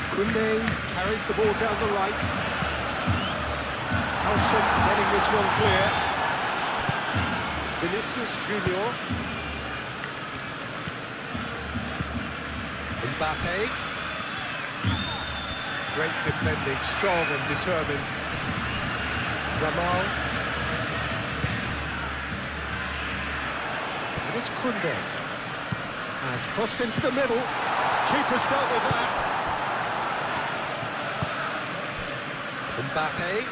Koundé carries the ball down the right. Getting this one clear. Vinicius Junior. Mbappe. Great defending, strong and determined. Yamal. And it's Koundé. Has crossed into the middle. Keeper's dealt with that. Mbappe.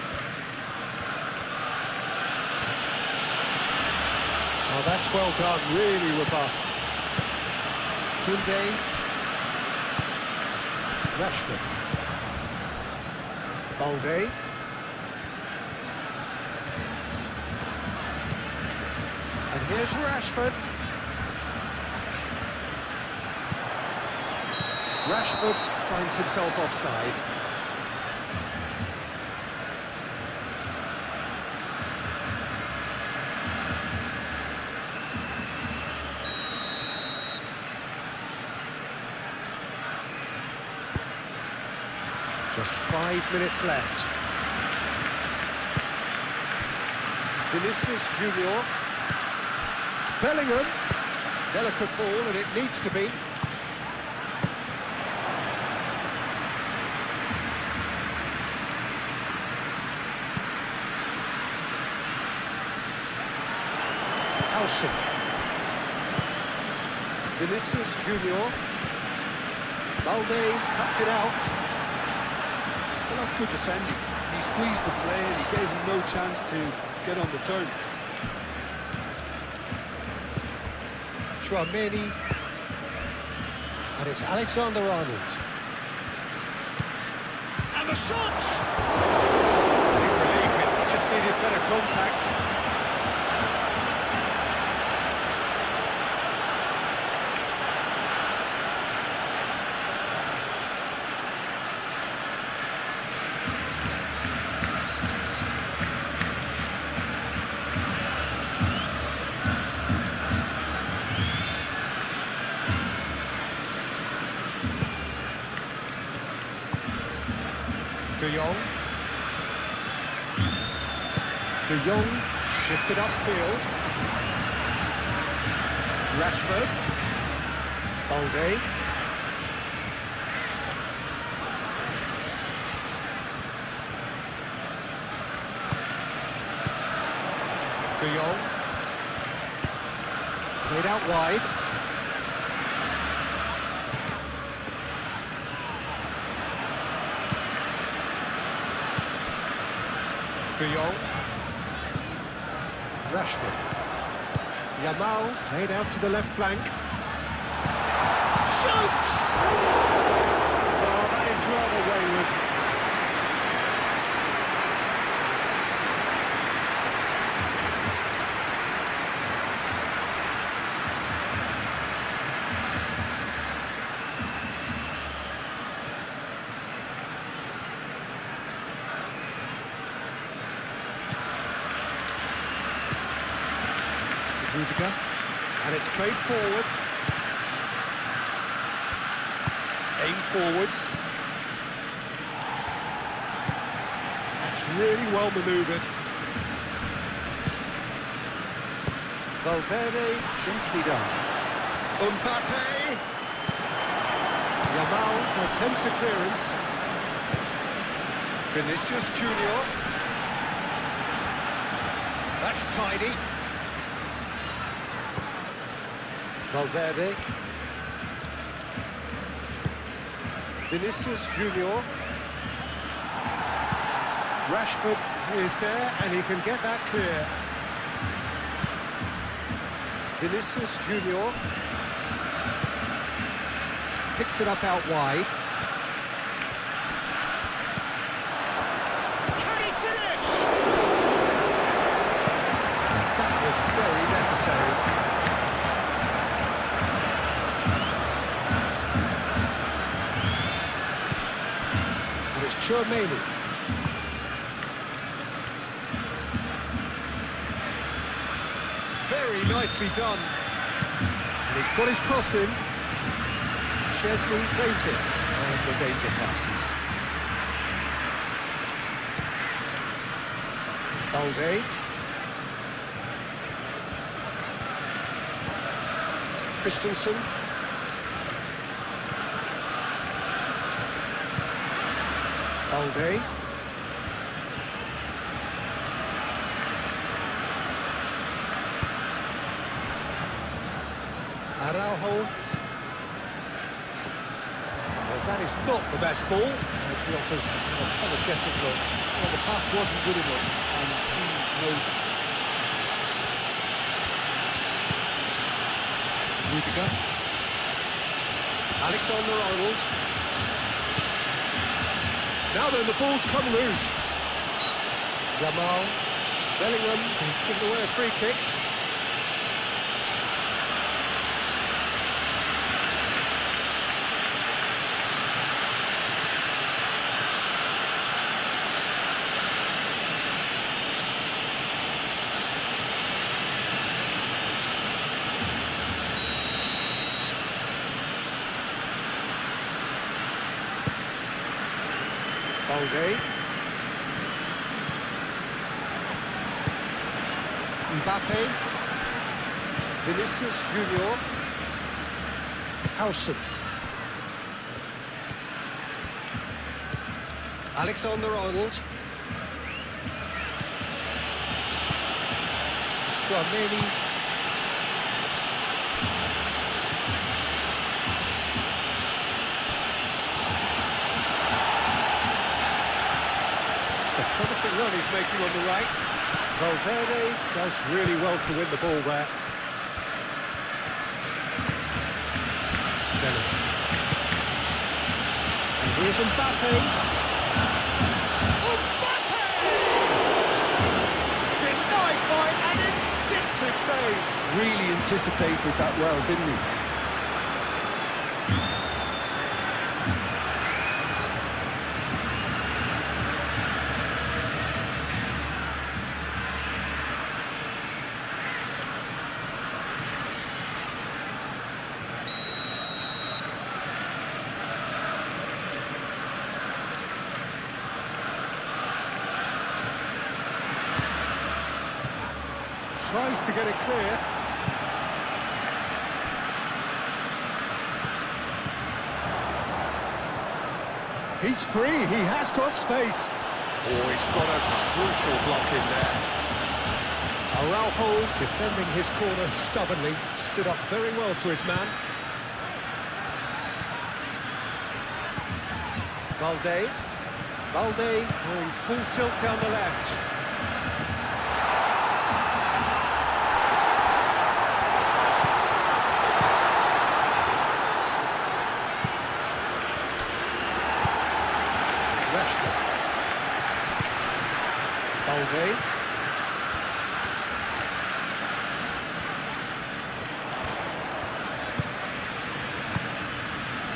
Oh, that's well done, really robust. Koundé. Rashford. Balde. And here's Rashford. Rashford finds himself offside. Just 5 minutes left. Vinicius Junior. Bellingham. Delicate ball, and it needs to be. Alson. Vinicius Junior. Balde cuts it out. Well, that's good defending. He squeezed the play and he gave him no chance to get on the turn. Tchouaméni. And it's Alexander-Arnold. And the shot! Big relief, it just needed better contact. De Jong. De Jong shifted upfield. Rashford. Balde. De Jong. Played out wide. De Jong. Rashford. Yamal played out to the left flank. Shoots! Oh, that is rather wayward. Rudiger. And it's played forward. Aim forwards. That's really well manoeuvred. Valverde gently down. Mbappe. Yamal attempts a clearance. Vinicius Junior. That's tidy. Valverde. Vinicius Junior. Rashford is there and he can get that clear. Vinicius Junior. Picks it up out wide. Can he finish? That was very necessary. Chouameni. Very nicely done. And he's got his cross in. Chesney claims it. And the danger passes. Balde. Christensen. Balde. Araujo. Well, that is not the best ball. He offers an apologetic look. Well, the pass wasn't good enough, and he knows it. Rudiger. Alexander-Arnold. Now then, the ball's come loose. Yamal. Bellingham. He's given away a free kick. Balde. Mbappe. Vinicius Junior. Howson. Alexander-Arnold. Chouameni. It's a promising run he's making on the right. Valverde does really well to win the ball there. Bellingham. And here's Mbappe. Mbappe! Denied by an instinctive save. Really anticipated that well, didn't he? Tries to get it clear. He's free, he has got space. Oh, he's got a crucial block in there. Araujo, defending his corner stubbornly, stood up very well to his man. Balde. Balde going full tilt down the left. Rashford. Balde.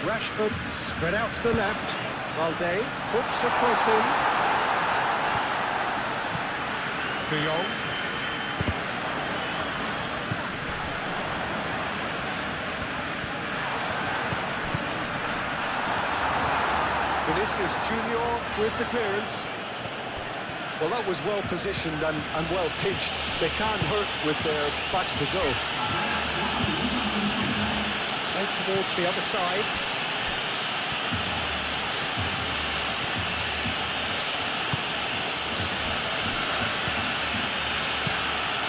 Rashford spread out to the left. Balde puts a cross in. De Jong. Vinicius Junior with the clearance. Well, that was well positioned and well pitched. They can't hurt with their backs to go. Played towards the other side.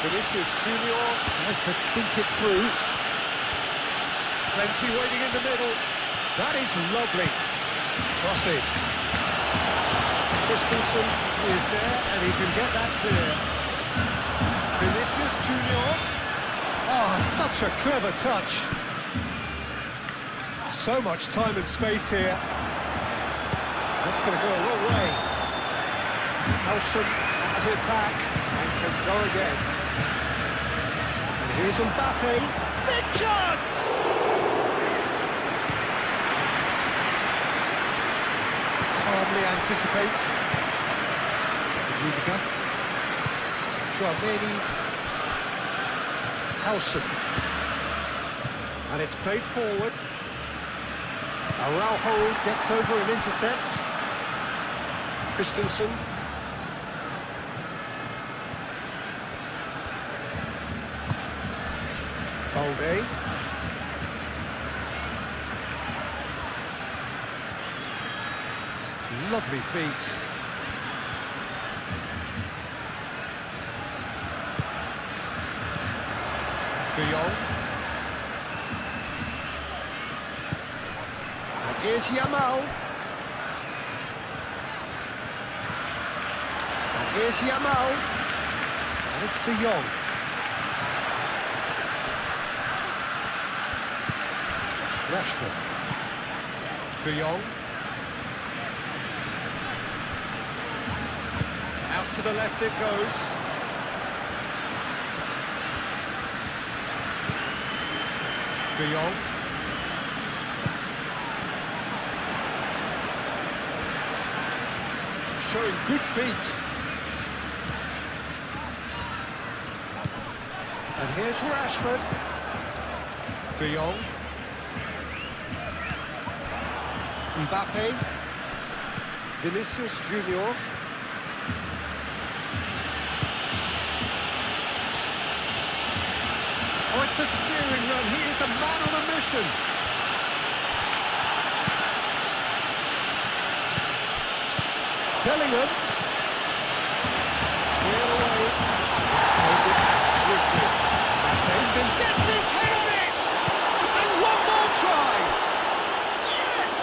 Vinicius Junior tries to think it through. Plenty waiting in the middle. That is lovely. Crossing. Christensen is there and he can get that clear. Vinicius Junior. Oh, such a clever touch. So much time and space here. That's going to go a long way. Nelson has it back and can go again. And here's Mbappe. Big chance! Hardly anticipates. Rudiger. Chouameni. Howson. And it's played forward. Araujo gets over and intercepts. Christensen. Balde. Lovely feet. De Jong. And here's Yamal. And here's Yamal. And it's De Jong. Rashford. De Jong. Out to the left it goes. De Jong. Showing good feet. And here's Rashford. De Jong. Mbappe. Vinicius Junior. Oh, it's a searing run. He is a man on a mission. Bellingham. Cleared away. Pulled it back swiftly. That's England. Gets his head on it! And one more try! Yes!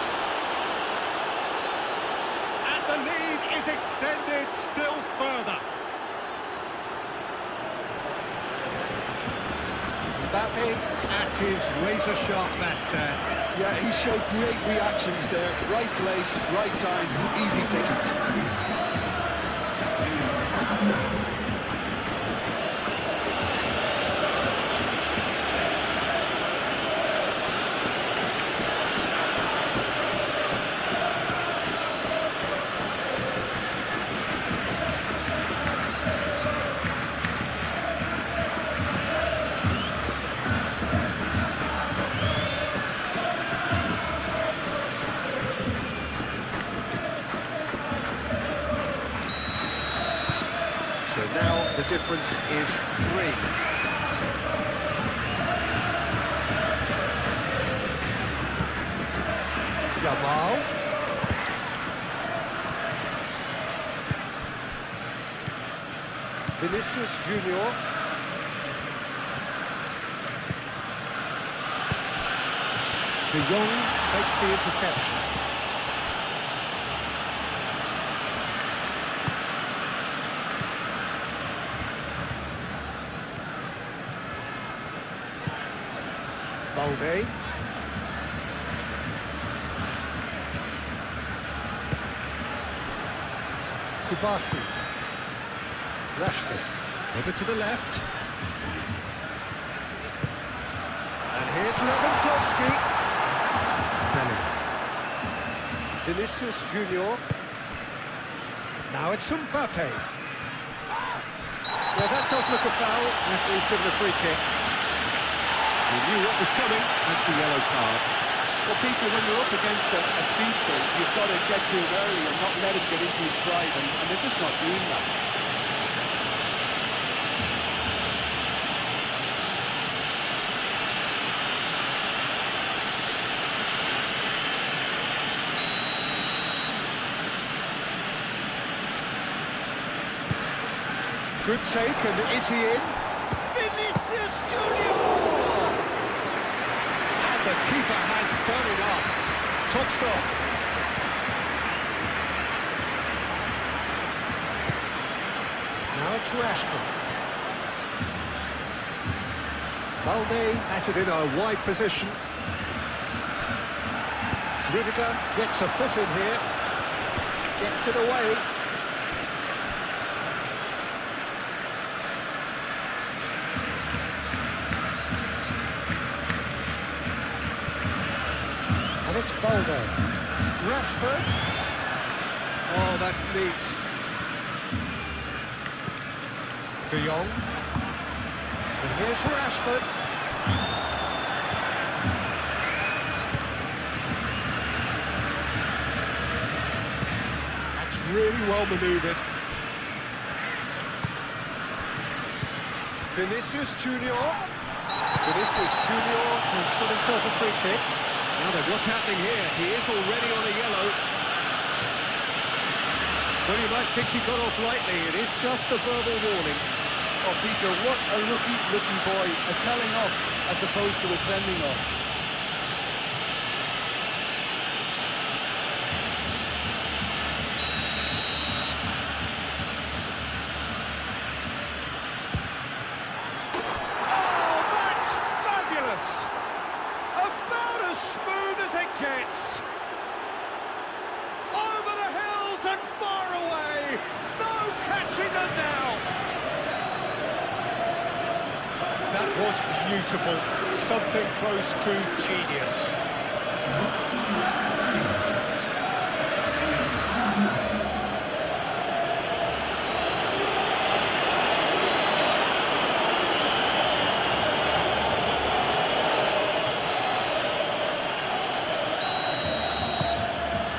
And the lead is extended still further. Mbappe at his razor-sharp best there. Yeah, he showed great reactions there. Right place, right time, easy pickings. So now the difference is 3. Yamal. Vinicius Junior. De Jong makes the interception. Balde. Kubasi. Rashford. Over to the left. And here's Lewandowski. Vinicius Junior. Now it's Mbappe. Well, that does look a foul. Referee's given a free kick. He knew what was coming. That's a yellow card. Well, Peter, when you're up against a speedster, you've got to get to him early and not let him get into his stride, and they're just not doing that. Good take, and is he in? Vinicius Junior! And the keeper has done enough. Top stop. Now it's Rashford. Balde has it in a wide position. Rudiger gets a foot in here. Gets it away. And it's Balde. Rashford. Oh, that's neat. De Jong. And here's Rashford. That's really well manoeuvred. Vinicius Junior. Vinicius Junior has got himself a free kick. Now then, what's happening here? He is already on a yellow. Well, you might think he got off lightly. It is just a verbal warning. Oh, Peter, what a lucky boy. A telling off as opposed to a sending off. Oh, that's fabulous! About as smooth as it gets. Over the hills and far away. No catching them now. That was beautiful. Something close to genius.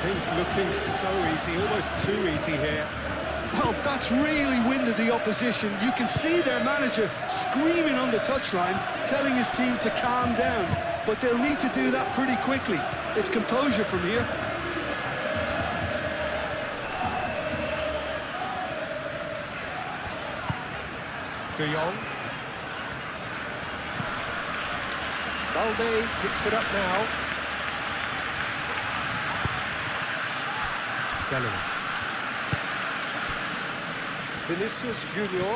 Things looking so easy, almost too easy here. Well, that's really winded the opposition. You can see their manager screaming on the touchline, telling his team to calm down. But they'll need to do that pretty quickly. It's composure from here. De Jong. Balde picks it up now. Bellingham. Vinicius Junior.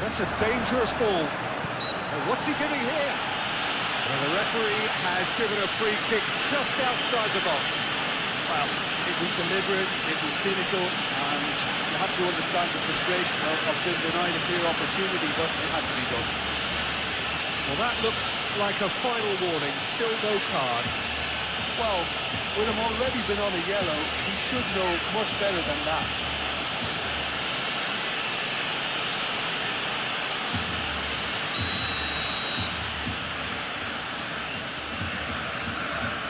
That's a dangerous ball. And what's he giving here? Well, the referee has given a free kick just outside the box. Well, it was deliberate, it was cynical, and you have to understand the frustration of being denied a clear opportunity, but it had to be done. Well, that looks like a final warning, still no card. Well, with him already been on a yellow, he should know much better than that.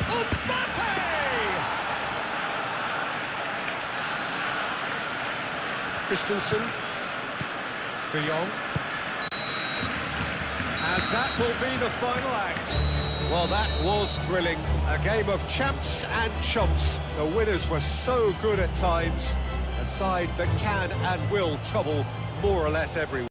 Mbappe! Christensen. De Jong. And that will be the final act. Well, that was thrilling. A game of champs and chumps. The winners were so good at times. A side that can and will trouble more or less everyone.